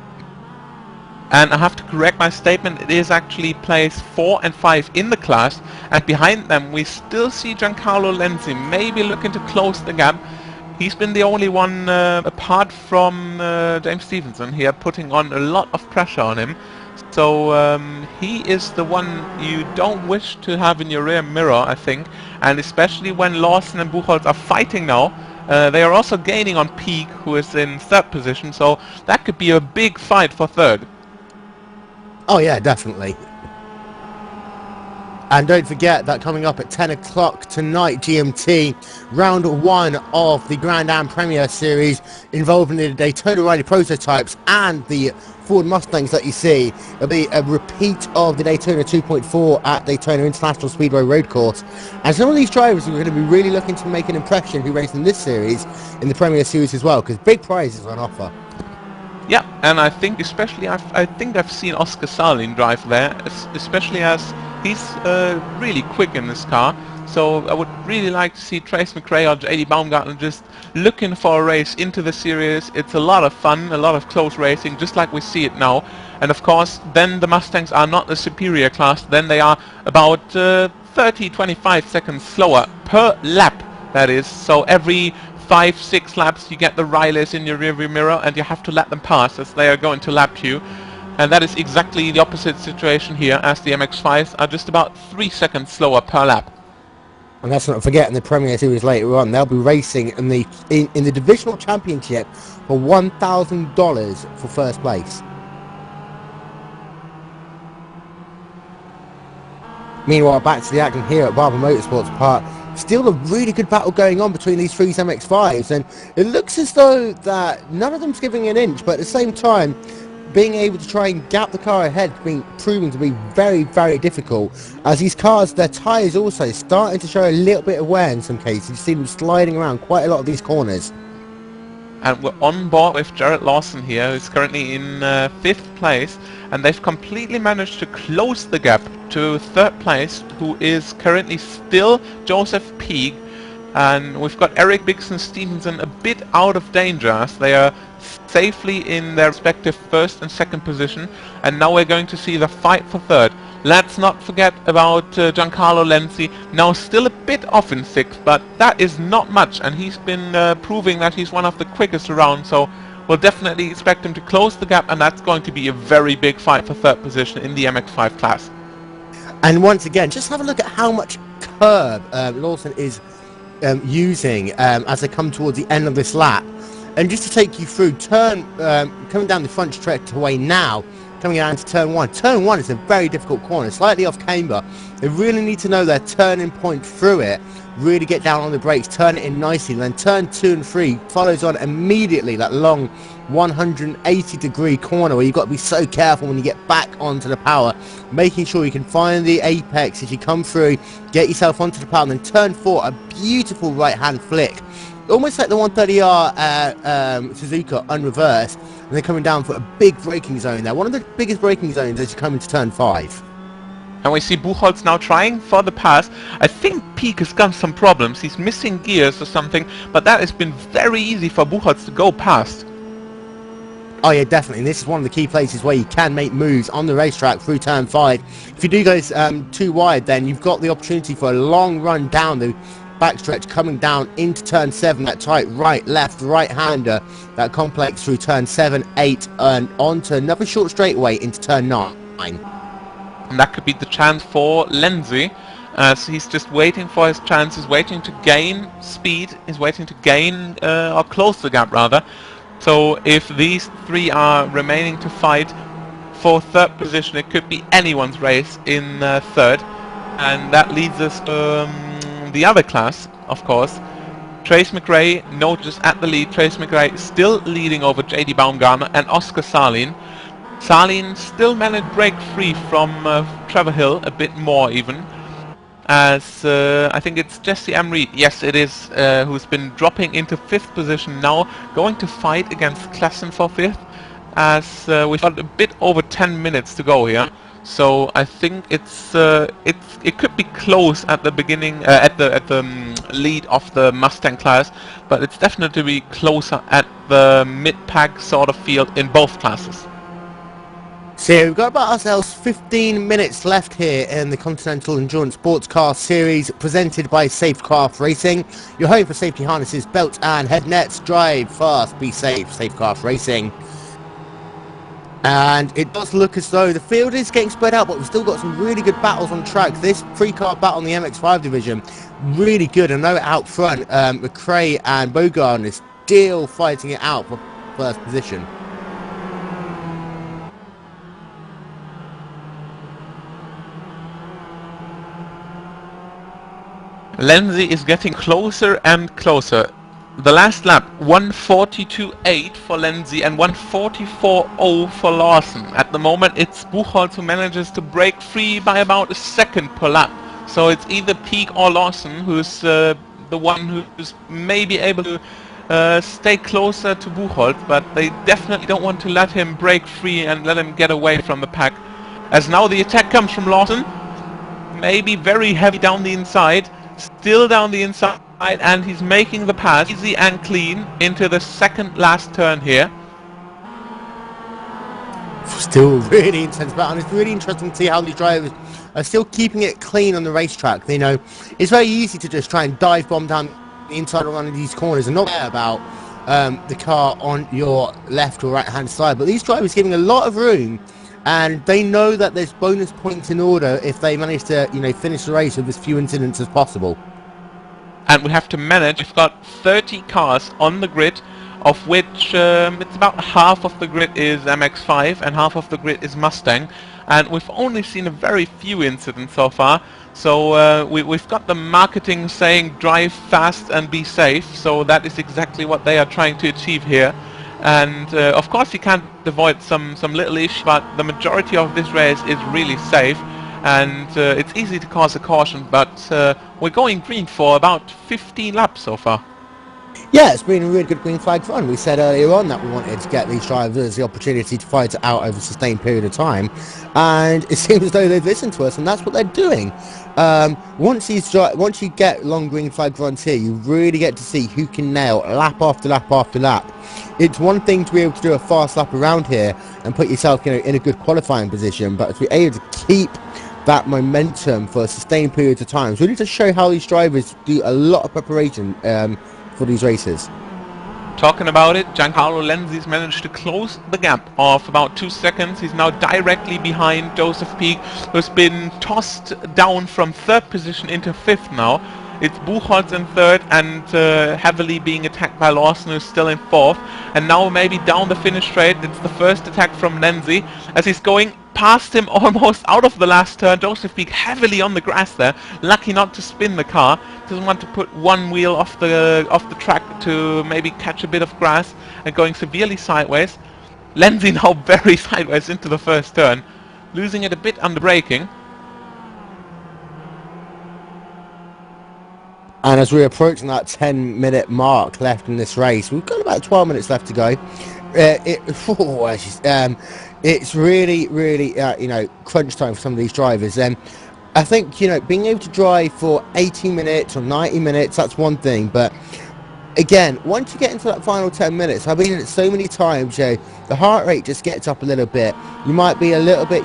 S2: And I have to correct my statement, it is actually place 4 and 5 in the class, and behind them we still see Giancarlo Lenzi maybe looking to close the gap. He's been the only one, apart from James Stevenson here, putting on a lot of pressure on him. So he is the one you don't wish to have in your rear mirror, I think, and especially when Lawson and Buchholz are fighting now. They are also gaining on Peak, who is in third position, so that could be a big fight for third.
S1: Oh yeah, definitely. And don't forget that coming up at 10 o'clock tonight GMT, round 1 of the Grand Am Premier Series involving the Daytona Rally prototypes and the Ford Mustangs that you see. It'll be a repeat of the Daytona 2.4 at Daytona International Speedway Road Course. And some of these drivers are going to be really looking to make an impression who race in this series, in the Premier Series as well, because big prizes are on offer.
S2: Yeah, and I think especially I think I've seen Oscar Salin drive there, especially as he's really quick in this car. So I would really like to see Trace McRae or JD Baumgartner just looking for a race into the series. It's a lot of fun, a lot of close racing, just like we see it now. And of course, then the Mustangs are not the superior class. Then they are about 30-25 seconds slower per lap, that is. So every 5-6 laps you get the Rileys in your rearview mirror and you have to let them pass as they are going to lap you. And that is exactly the opposite situation here, as the MX-5s are just about 3 seconds slower per lap.
S1: And let's not forget, in the Premier Series later on, they'll be racing in the Divisional Championship for $1,000 for first place. Meanwhile, back to the action here at Barber Motorsports Park. Still a really good battle going on between these three MX-5s, and it looks as though that none of them's giving an inch, but at the same time, being able to try and gap the car ahead proving to be very, very difficult, as these cars, their tyres also starting to show a little bit of wear in some cases. You see them sliding around quite a lot of these corners.
S2: and we're on board with Jared Lawson here, who's currently in 5th place, and they've completely managed to close the gap to 3rd place, who is currently still Joseph Peak, and we've got Eric Bigson Stevenson a bit out of danger as they are safely in their respective 1st and 2nd position, and now we're going to see the fight for 3rd. Let's not forget about Giancarlo Lenzi, now still a bit off in 6th, but that is not much, and he's been proving that he's one of the quickest around, so we'll definitely expect him to close the gap, and that's going to be a very big fight for 3rd position in the MX-5 class.
S1: And once again, just have a look at how much curb Lawson is using as they come towards the end of this lap. And just to take you through, coming down the front straightaway now, coming down to turn 1. Turn 1 is a very difficult corner, slightly off camber. They really need to know their turning point through it, really get down on the brakes, turn it in nicely, then turn 2 and 3 follows on immediately, that long 180-degree corner where you've got to be so careful when you get back onto the power, making sure you can find the apex as you come through, get yourself onto the power, and then turn 4, a beautiful right-hand flick. Almost like the 130R Suzuka unreversed, and they're coming down for a big braking zone there. One of the biggest braking zones as you come into turn 5.
S2: And we see Buchholz now trying for the pass. I think Peak has got some problems. He's missing gears or something, but that has been very easy for Buchholz to go past.
S1: Oh yeah, definitely. And this is one of the key places where you can make moves on the racetrack through turn 5. If you do go too wide, then you've got the opportunity for a long run down the backstretch coming down into turn 7, that tight right, left, right-hander, that complex through turn 7, 8, and onto another short straightaway into turn 9.
S2: And that could be the chance for Lenzi, as he's just waiting for his chances, waiting to gain speed, he's waiting to gain, or close the gap rather. So if these 3 are remaining to fight for 3rd position, it could be anyone's race in 3rd, and that leads us to the other class, of course. Trace McRae, notice at the lead. Trace McRae still leading over JD Baumgartner and Oscar Salin. Salin still managed to break free from Trevor Hill, a bit more even. As I think it's Jesse Amri, yes it is, who's been dropping into 5th position now, going to fight against Klassen for 5th, as we've got a bit over 10 minutes to go here. So I think it could be close at the beginning, at the lead of the Mustang class, but it's definitely closer at the mid-pack sort of field in both classes.
S1: So we've got about ourselves 15 minutes left here in the Continental Endurance Sports Car Series presented by Safecraft Racing. Your home for safety harnesses, belts and head nets. Drive fast, be safe, Safecraft Racing. And it does look as though the field is getting spread out, but we've still got some really good battles on track. This pre-car battle in the MX-5 division, really good. I know out front, McRae and Bogard is still fighting it out for 1st position.
S2: Lenzi is getting closer and closer. The last lap, 1:42.8 for Lenzi and 1:44.0 for Lawson. At the moment it's Buchholz who manages to break free by about a second per lap. So it's either Peak or Lawson who's the one who's maybe able to stay closer to Buchholz, but they definitely don't want to let him break free and let him get away from the pack. As now the attack comes from Lawson, maybe very heavy down the inside, still down the inside, and he's making the pass easy and clean into the 2nd last turn here.
S1: Still really intense battle, and it's really interesting to see how these drivers are still keeping it clean on the racetrack. You know, it's very easy to just try and dive bomb down the inside of one of these corners and not care about the car on your left or right hand side, but these drivers are giving a lot of room, and they know that there's bonus points in order if they manage to, you know, finish the race with as few incidents as possible.
S2: And we have to manage, we've got 30 cars on the grid, of which it's about half of the grid is MX-5 and half of the grid is Mustang, and we've only seen a very few incidents so far. So we've got the marketing saying drive fast and be safe, so that is exactly what they are trying to achieve here. And of course you can't avoid some little issue, but the majority of this race is really safe, and it's easy to cause a caution, but we're going green for about 15 laps so far.
S1: Yeah, it's been a really good green flag run. We said earlier on that we wanted to get these drivers the opportunity to fight it out over a sustained period of time, and it seems as though they've listened to us, and that's what they're doing. Once you get long green flag runs here, you really get to see who can nail lap after lap after lap. It's one thing to be able to do a fast lap around here and put yourself in a good qualifying position, but to be able to keep that momentum for sustained periods of time, so really to show how these drivers do a lot of preparation for these races.
S2: Talking about it, Giancarlo Lenzi's managed to close the gap of about 2 seconds. He's now directly behind Joseph Peak, who's been tossed down from 3rd position into 5th now. It's Buchholz in 3rd and heavily being attacked by Lawson, who's still in 4th. And now maybe down the finish straight, it's the first attack from Lenzi as he's going past him almost out of the last turn. Joseph Peak heavily on the grass there, lucky not to spin the car. Doesn't want to put one wheel off the track to maybe catch a bit of grass, and going severely sideways. Lenzi now very sideways into the first turn, losing it a bit under braking.
S1: And as we're approaching that 10-minute mark left in this race, we've got about 12 minutes left to go. It's really, crunch time for some of these drivers. I think, being able to drive for 80 minutes or 90 minutes, that's one thing. But again, once you get into that final 10 minutes, I've been in it so many times, the heart rate just gets up a little bit. You might be a little bit,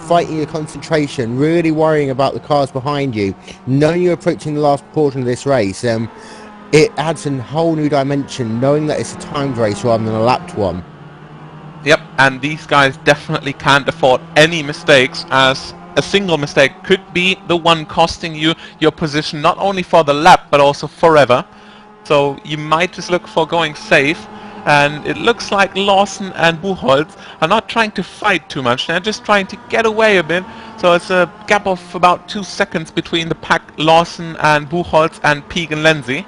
S1: fighting your concentration, really worrying about the cars behind you, knowing you're approaching the last portion of this race. It adds a whole new dimension, knowing that it's a timed race rather than a lapped one.
S2: Yep, and these guys definitely can't afford any mistakes, as a single mistake could be the one costing you your position, not only for the lap, but also forever. So you might just look for going safe, and it looks like Lawson and Buchholz are not trying to fight too much, they're just trying to get away a bit. So it's a gap of about 2 seconds between the pack, Lawson and Buchholz and Peak and Lenzi.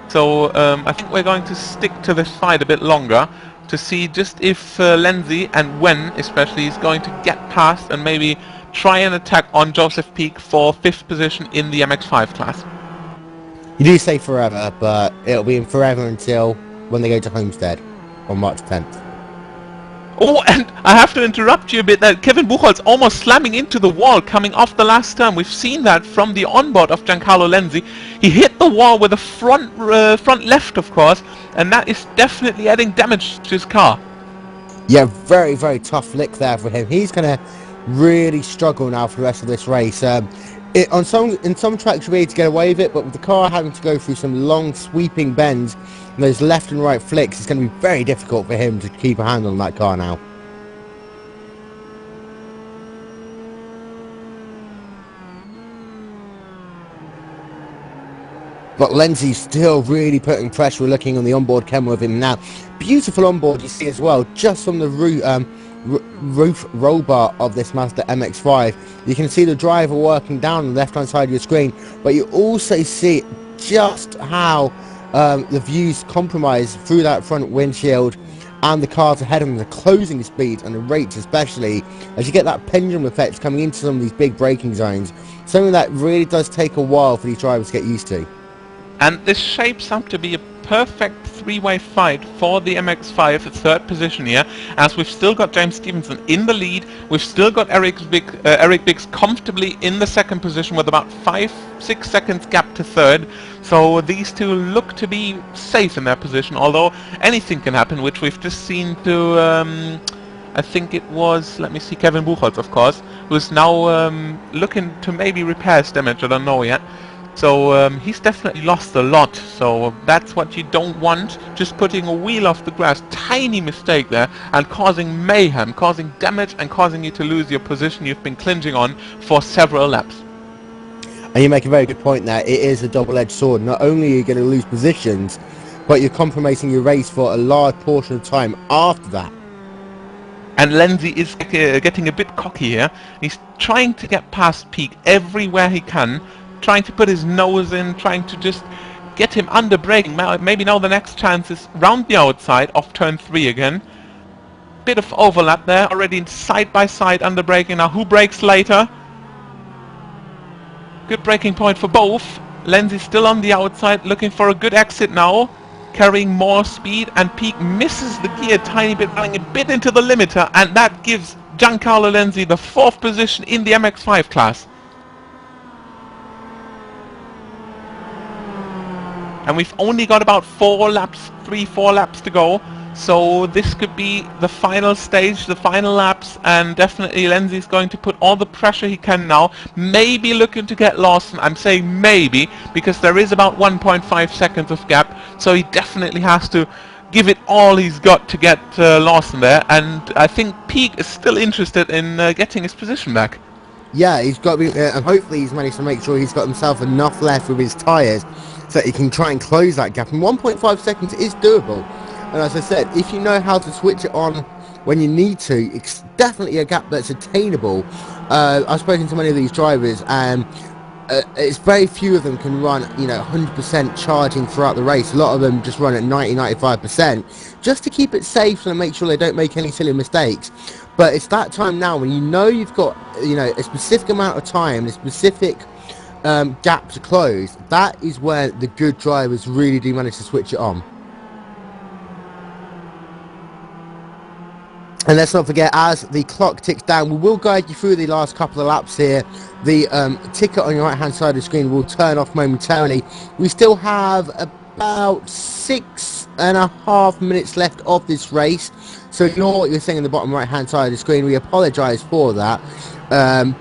S2: So I think we're going to stick to this fight a bit longer to see just if Lenzi, and when especially, is going to get past and maybe try an attack on Joseph Peak for 5th position in the MX-5 class.
S1: You do say forever, but it'll be in forever until when they go to Homestead on March 10th.
S2: Oh, and I have to interrupt you a bit there. Kevin Buchholz almost slamming into the wall coming off the last turn. We've seen that from the onboard of Giancarlo Lenzi. He hit the wall with the front left, of course, and that is definitely adding damage to his car.
S1: Yeah, very, very tough lick there for him. He's going to really struggle now for the rest of this race. In some tracks you'll be able to get away with it, but with the car having to go through some long sweeping bends and those left and right flicks, it's going to be very difficult for him to keep a handle on that car now. But Lenzi's still really putting pressure. We're looking on the onboard camera of him now. Beautiful onboard you see as well, just from the roof roll bar of this Mazda MX-5. You can see the driver working down on the left hand side of your screen, but you also see just how the views compromise through that front windshield and the cars ahead of them, the closing speeds and the rates, especially as you get that pendulum effect coming into some of these big braking zones, something that really does take a while for these drivers to get used to.
S2: And this shapes up to be a perfect three-way fight for the MX-5, the 3rd position here, as we've still got James Stevenson in the lead. We've still got Eric Biggs comfortably in the 2nd position with about 5-6 seconds gap to 3rd. So these two look to be safe in their position, although anything can happen, which we've just seen to I think it was, let me see, Kevin Buchholz, of course, who's now looking to maybe repair his damage, I don't know yet. So he's definitely lost a lot, so that's what you don't want, just putting a wheel off the grass, tiny mistake there, and causing mayhem, causing damage and causing you to lose your position you've been clinging on for several laps.
S1: And you make a very good point there. It is a double-edged sword. Not only are you going to lose positions, but you're compromising your race for a large portion of time after that.
S2: And Lenzi is getting a bit cocky here. He's trying to get past Peak everywhere he can, trying to put his nose in, trying to just get him under braking. Maybe now the next chance is round the outside off turn 3 again. Bit of overlap there, already side by side under braking. Now who brakes later? Good braking point for both. Lenzi still on the outside, looking for a good exit now, carrying more speed, and Peak misses the gear a tiny bit, running a bit into the limiter, and that gives Giancarlo Lenzi the 4th position in the MX-5 class. And we've only got about 4 laps to go. So this could be the final stage, the final laps, and definitely Lenzi's going to put all the pressure he can now. Maybe looking to get Lawson. I'm saying maybe, because there is about 1.5 seconds of gap. So he definitely has to give it all he's got to get Lawson there. And I think Peak is still interested in getting his position back.
S1: Yeah, he's got to be, and hopefully he's managed to make sure he's got himself enough left with his tyres so that he can try and close that gap. And 1.5 seconds is doable. And as I said, if you know how to switch it on when you need to, it's definitely a gap that's attainable. I've spoken to many of these drivers, and it's very few of them can run, 100% charging throughout the race. A lot of them just run at 90-95%, just to keep it safe and make sure they don't make any silly mistakes. But it's that time now when you know you've got, a specific amount of time, a specific gap to close. That is where the good drivers really do manage to switch it on. And let's not forget, as the clock ticks down, we will guide you through the last couple of laps here. The ticker on your right hand side of the screen will turn off momentarily. We still have about 6.5 minutes left of this race. So ignore what you're seeing in the bottom right hand side of the screen. We apologise for that.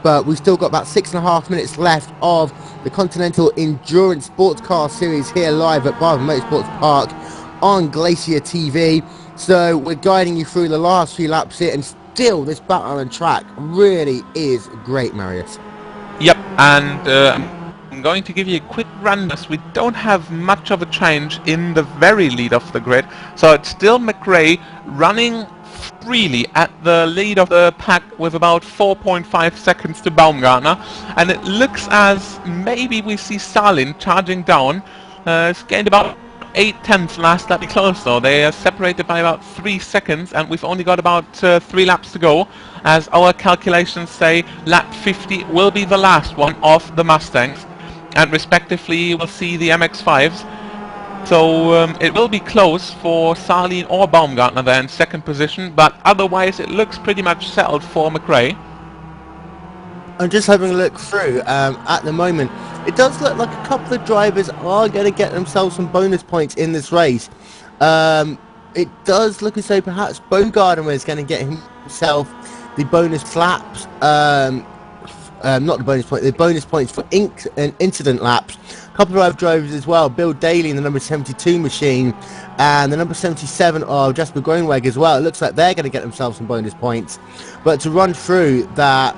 S1: But we've still got about 6.5 minutes left of the Continental Endurance Sports Car Series here live at Barber Motorsports Park on Glacier TV. So we're guiding you through the last few laps here, and still this battle on track really is great, Marius.
S2: Yep, and I'm going to give you a quick run as we don't have much of a change in the very lead of the grid. So it's still McRae running freely at the lead of the pack with about 4.5 seconds to Baumgartner, and it looks as maybe we see Salin charging down. It's gained about 8/10 last lap. Be close though. They are separated by about 3 seconds, and we've only got about 3 laps to go, as our calculations say lap 50 will be the last one of the Mustangs, and respectively we'll see the MX-5s. So it will be close for Salin or Baumgartner there in 2nd position, but otherwise it looks pretty much settled for McRae.
S1: I'm just having a look through. At the moment, it does look like a couple of drivers are going to get themselves some bonus points in this race. It does look as though perhaps Baumgartner is going to get himself the bonus laps. Not the bonus point, the bonus points for incident laps. A couple of other drivers as well. Bill Daly in the number 72 machine, and the number 77 of Jasper Groeneweg as well. It looks like they're going to get themselves some bonus points. But to run through that,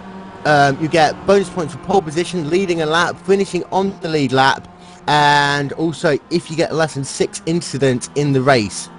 S1: you get bonus points for pole position, leading a lap, finishing on the lead lap, and also if you get less than 6 incidents in the race.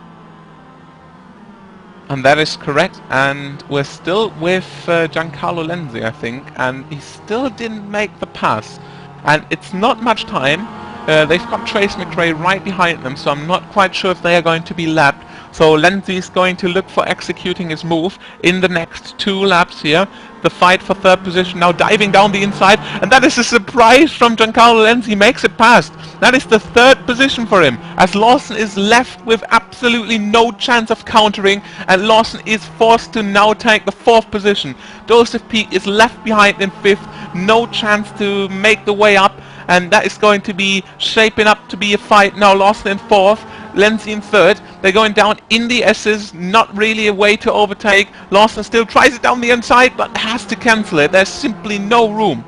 S2: And that is correct, and we're still with Giancarlo Lenzi, I think, and he still didn't make the pass. And it's not much time. They've got Trace McRae right behind them, so I'm not quite sure if they are going to be lapped. So Lenzi is going to look for executing his move in the next 2 laps here. The fight for 3rd position now diving down the inside, and that is a surprise from Giancarlo Lenzi. He makes it past. That is the 3rd position for him, as Lawson is left with absolutely no chance of countering, and Lawson is forced to now take the 4th position. Joseph Peak is left behind in 5th, no chance to make the way up, and that is going to be shaping up to be a fight now. Lawson in 4th, Lenzi in 3rd. They're going down in the S's, not really a way to overtake. Lawson still tries it down the inside, but has to cancel it. There's simply no room.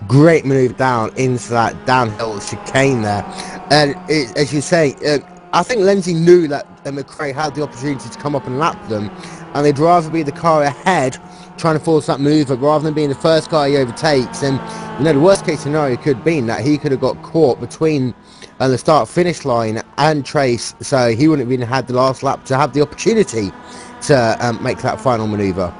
S1: Great move down into that downhill chicane there. And as you say, I think Lenzi knew that McRae had the opportunity to come up and lap them, and they'd rather be the car ahead trying to force that move rather than being the first car he overtakes. And the worst case scenario could have been that he could have got caught between the start finish line and Trace, so he wouldn't have even had the last lap to have the opportunity to make that final manoeuvre.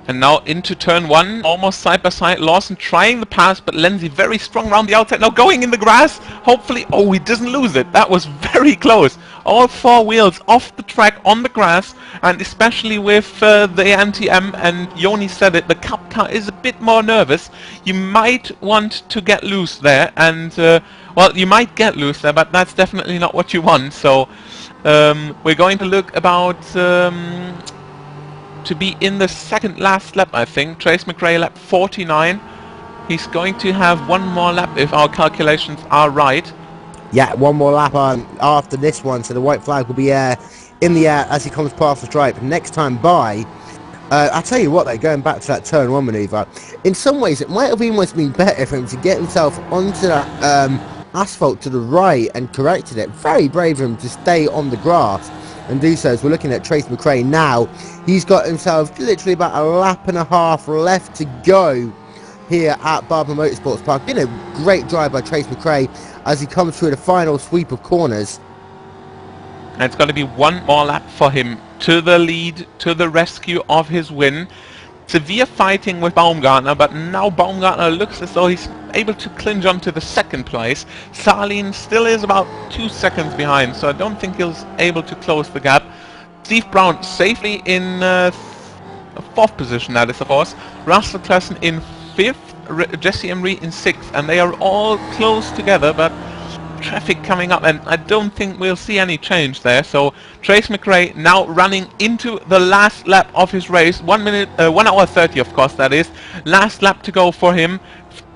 S2: And now into turn 1, almost side by side. Lawson trying the pass, but Lenzi very strong around the outside. Now going in the grass. Hopefully, oh, he doesn't lose it. That was very close. all four wheels off the track on the grass, and especially with the anti-M, and Yoni said it, the Cup car is a bit more nervous. You might want to get loose there, and well, you might get loose there, but that's definitely not what you want. So we're going to look about to be in the second last lap, I think. Trace McRae lap 49. He's going to have one more lap if our calculations are right.
S1: Yeah, one more lap after this one, so the white flag will be in the air as he comes past the stripe. Next time by, I tell you what, though, going back to that turn one manoeuvre, in some ways it might have almost been better for him to get himself onto that asphalt to the right and corrected it. Very brave of him to stay on the grass and do so. As we're looking at Trace McRae now, he's got himself literally about a lap and a half left to go here at Barber Motorsports Park. Been a great drive by Trace McRae as he comes through the final sweep of corners.
S2: And it's going to be one more lap for him to the lead, to the rescue of his win. Severe fighting with Baumgartner, but now Baumgartner looks as though he's able to clinch on to the second place. Salin still is about 2 seconds behind, so I don't think he's able to close the gap. Steve Brown safely in fourth position, that is, of course. Russell Klassen in fifth, Jesse Emery in sixth, and they are all close together, but traffic coming up, and I don't think we'll see any change there. So Trace McRae now running into the last lap of his race. 1 hour 30, of course, that is. Last lap to go for him.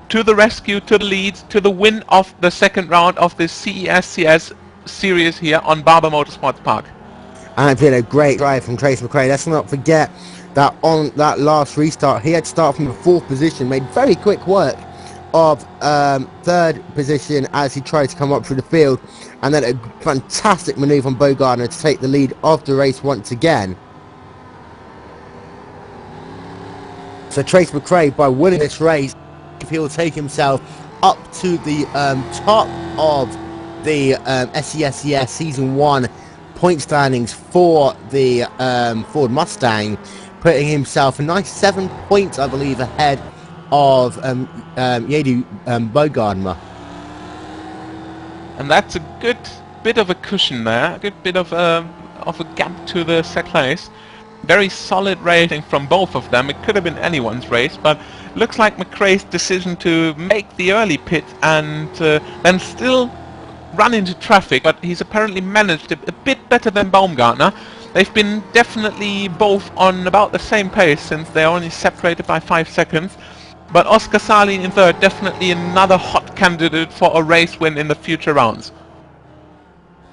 S2: To the rescue, to the lead, to the win of the second round of the CESCS series here on Barber Motorsports Park.
S1: And it's been a great drive from Trace McRae. Let's not forget that on that last restart, he had to start from the fourth position, made very quick work of third position as he tried to come up through the field, and then a fantastic manoeuvre on Baumgartner to take the lead of the race once again. So Trace McRae, by winning this race, he'll take himself up to the top of the SESCS Season 1 point standings for the Ford Mustang, putting himself a nice 7 points, I believe, ahead of Yadu Baumgartner.
S2: And that's a good bit of a cushion there, a good bit of a gap to the CESCS. Very solid racing from both of them. It could have been anyone's race, but looks like McRae's decision to make the early pit and then still run into traffic, but he's apparently managed it a bit better than Baumgartner. They've been definitely both on about the same pace since they're only separated by 5 seconds. But Oscar Salin in third, definitely another hot candidate for a race win in the future rounds.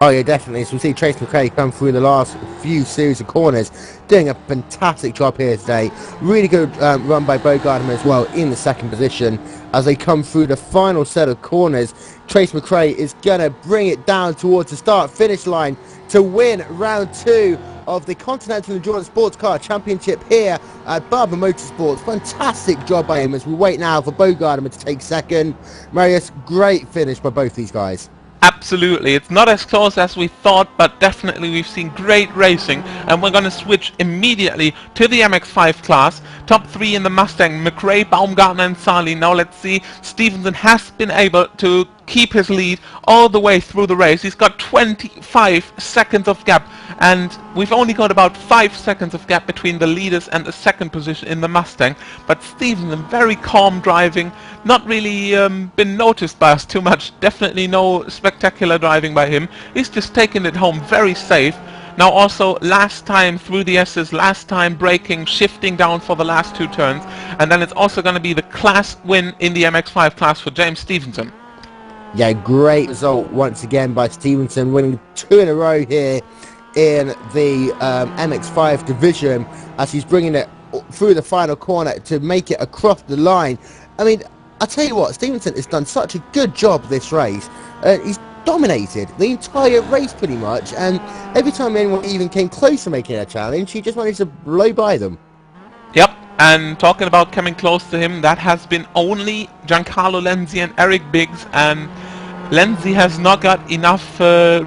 S1: Oh yeah, definitely. So we see Trace McRae come through the last few series of corners, doing a fantastic job here today. Really good run by Baumgartner as well in the second position. As they come through the final set of corners, Trace McRae is going to bring it down towards the start-finish line to win round 2 of the Continental Endurance Sports Car Championship here at Barber Motorsports. Fantastic job by him as we wait now for Baumgartner to take second. Marius, great finish by both these guys.
S2: Absolutely, it's not as close as we thought, but definitely we've seen great racing, and we're going to switch immediately to the MX-5 class. Top 3 in the Mustang, McRae, Baumgartner and Salin. Now let's see, Stevenson has been able to keep his lead all the way through the race. He's got 25 seconds of gap, and we've only got about 5 seconds of gap between the leaders and the second position in the Mustang. But Stevenson, very calm driving, not really been noticed by us too much. Definitely no spectacular driving by him. He's just taking it home very safe. Now also last time through the S's, last time braking, shifting down for the last 2 turns, and then it's also going to be the class win in the MX-5 class for James Stevenson.
S1: Yeah, great result once again by Stevenson, winning 2 in a row here in the MX-5 division as he's bringing it through the final corner to make it across the line. I mean, I tell you what, Stevenson has done such a good job this race. He's dominated the entire race pretty much, and every time anyone even came close to making a challenge, he just managed to blow by them.
S2: Yep. And talking about coming close to him, that has been only Giancarlo, Lenzi and Eric Biggs, and Lenzi has not got enough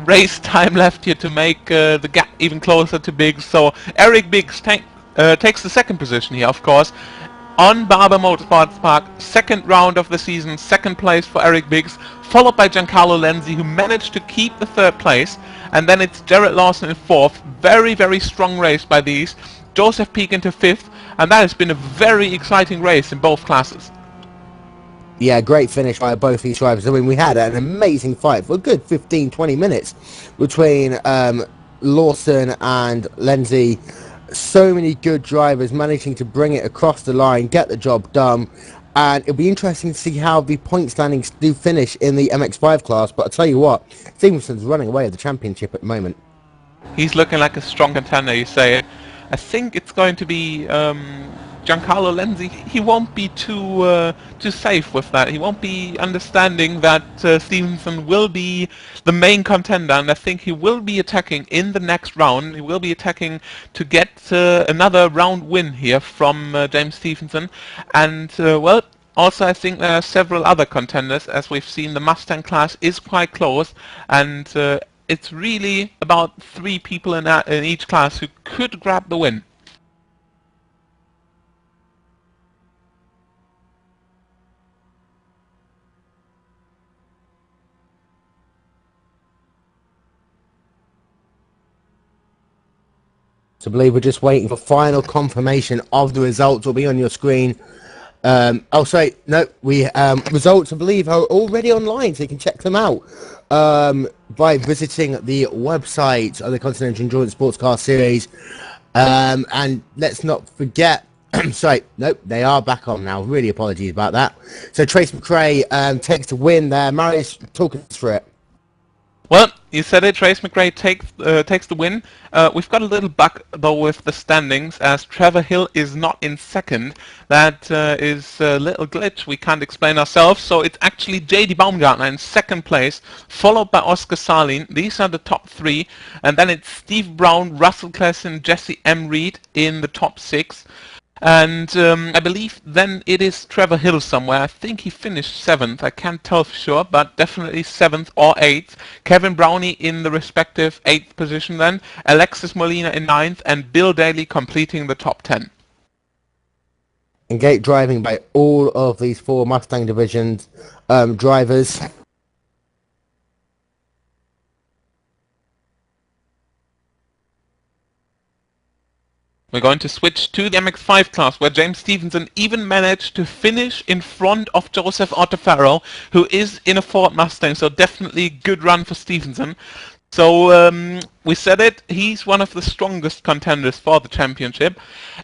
S2: race time left here to make the gap even closer to Biggs. So Eric Biggs takes the second position here, of course. on Barber Motorsports Park. Second round of the season, second place for Eric Biggs, followed by Giancarlo Lenzi, who managed to keep the third place. And then it's Jared Lawson in fourth. Very, very strong race by these. Joseph Peak into fifth, and that has been a very exciting race in both classes.
S1: Yeah, great finish by both these drivers. I mean, we had an amazing fight for a good 15-20 minutes between Lawson and Lenzi. So many good drivers managing to bring it across the line, get the job done, and it'll be interesting to see how the point standings do finish in the MX5 class. But I'll tell you what, Stevenson's running away with the championship at the moment.
S2: He's looking like a strong contender, you say. I think it's going to be Giancarlo Lenzi. He won't be too safe with that. He won't be understanding that Stevenson will be the main contender, and I think he will be attacking in the next round. He will be attacking to get another round win here from James Stevenson. And well, also I think there are several other contenders. As we've seen, the Mustang class is quite close, and it's really about 3 people in each class who could grab the win.
S1: So I believe we're just waiting for final confirmation of the results. Will be on your screen. Oh, sorry, no, we results I believe are already online, so you can check them out by visiting the website of the Continental Endurance Sports Car Series. And let's not forget, sorry, nope, they are back on now. Really apologies about that. So Trace McRae takes the win there. Marius, talk us through it.
S2: Well, you said it, Trace McRae takes the win. We've got a little bug though with the standings, as Trevor Hill is not in second. That is a little glitch we can't explain ourselves. So it's actually J.D. Baumgartner in second place, followed by Oscar Salin. These are the top 3. And then it's Steve Brown, Russell Klesson, Jesse M. Reed in the top 6. And I believe then it is Trevor Hill somewhere. I think he finished 7th. I can't tell for sure, but definitely 7th or 8th. Kevin Brownie in the respective 8th position then. Alexis Molina in 9th, and Bill Daly completing the top 10.
S1: And great driving by all of these 4 Mustang divisions drivers.
S2: We're going to switch to the MX5 class, where James Stevenson even managed to finish in front of Joseph Ottafaro, who is in a Ford Mustang, so definitely good run for Stevenson. So we said it, he's one of the strongest contenders for the championship.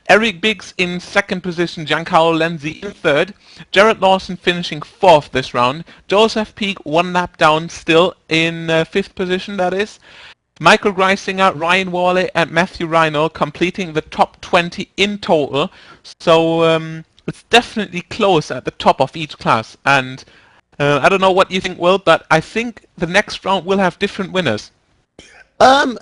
S2: Eric Biggs in 2nd position, Giancarlo Lenzi in 3rd, Jared Lawson finishing 4th this round, Joseph Peak 1 lap down still in 5th position, that is. Michael Greisinger, Ryan Worley and Matthew Reinl completing the top 20 in total. So it's definitely close at the top of each class. And I don't know what you think, Will, but I think the next round will have different winners.
S1: I'll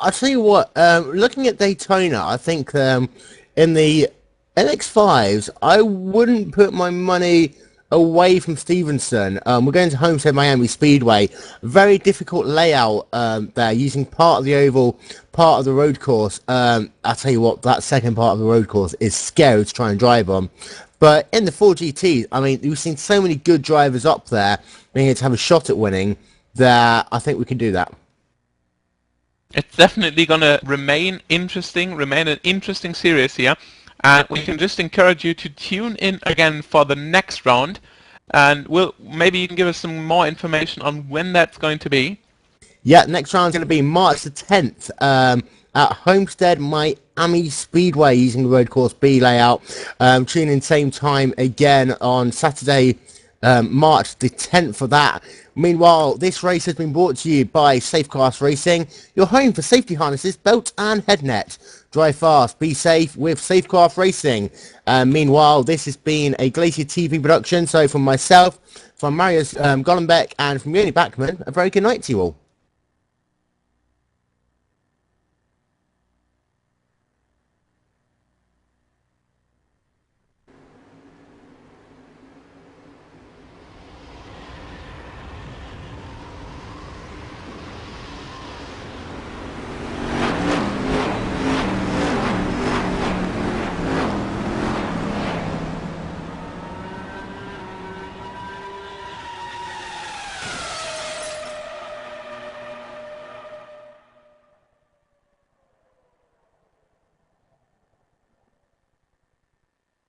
S1: tell you what, looking at Daytona, I think in the NX5s, I wouldn't put my money away from Stevenson. We're going to Homestead Miami Speedway. Very difficult layout there, using part of the oval, part of the road course. I'll tell you what, that second part of the road course is scary to try and drive on. But in the 4GT, I mean, we've seen so many good drivers up there being able to have a shot at winning that I think we can do that.
S2: It's definitely going to remain an interesting series here. And we can just encourage you to tune in again for the next round, and maybe you can give us some more information on when that's going to be.
S1: Yeah, next round is going to be March the 10th at Homestead Miami Speedway, using the road course B layout. Tune in same time again on Saturday, March the 10th for that. Meanwhile, this race has been brought to you by Safecast Racing, your home for safety harnesses, belts and head net. Drive fast, be safe with Safecraft Racing. Meanwhile, this has been a Glacier TV production. So from myself, from Marius Gollenbeck, and from Yoni Backman, a very good night to you all.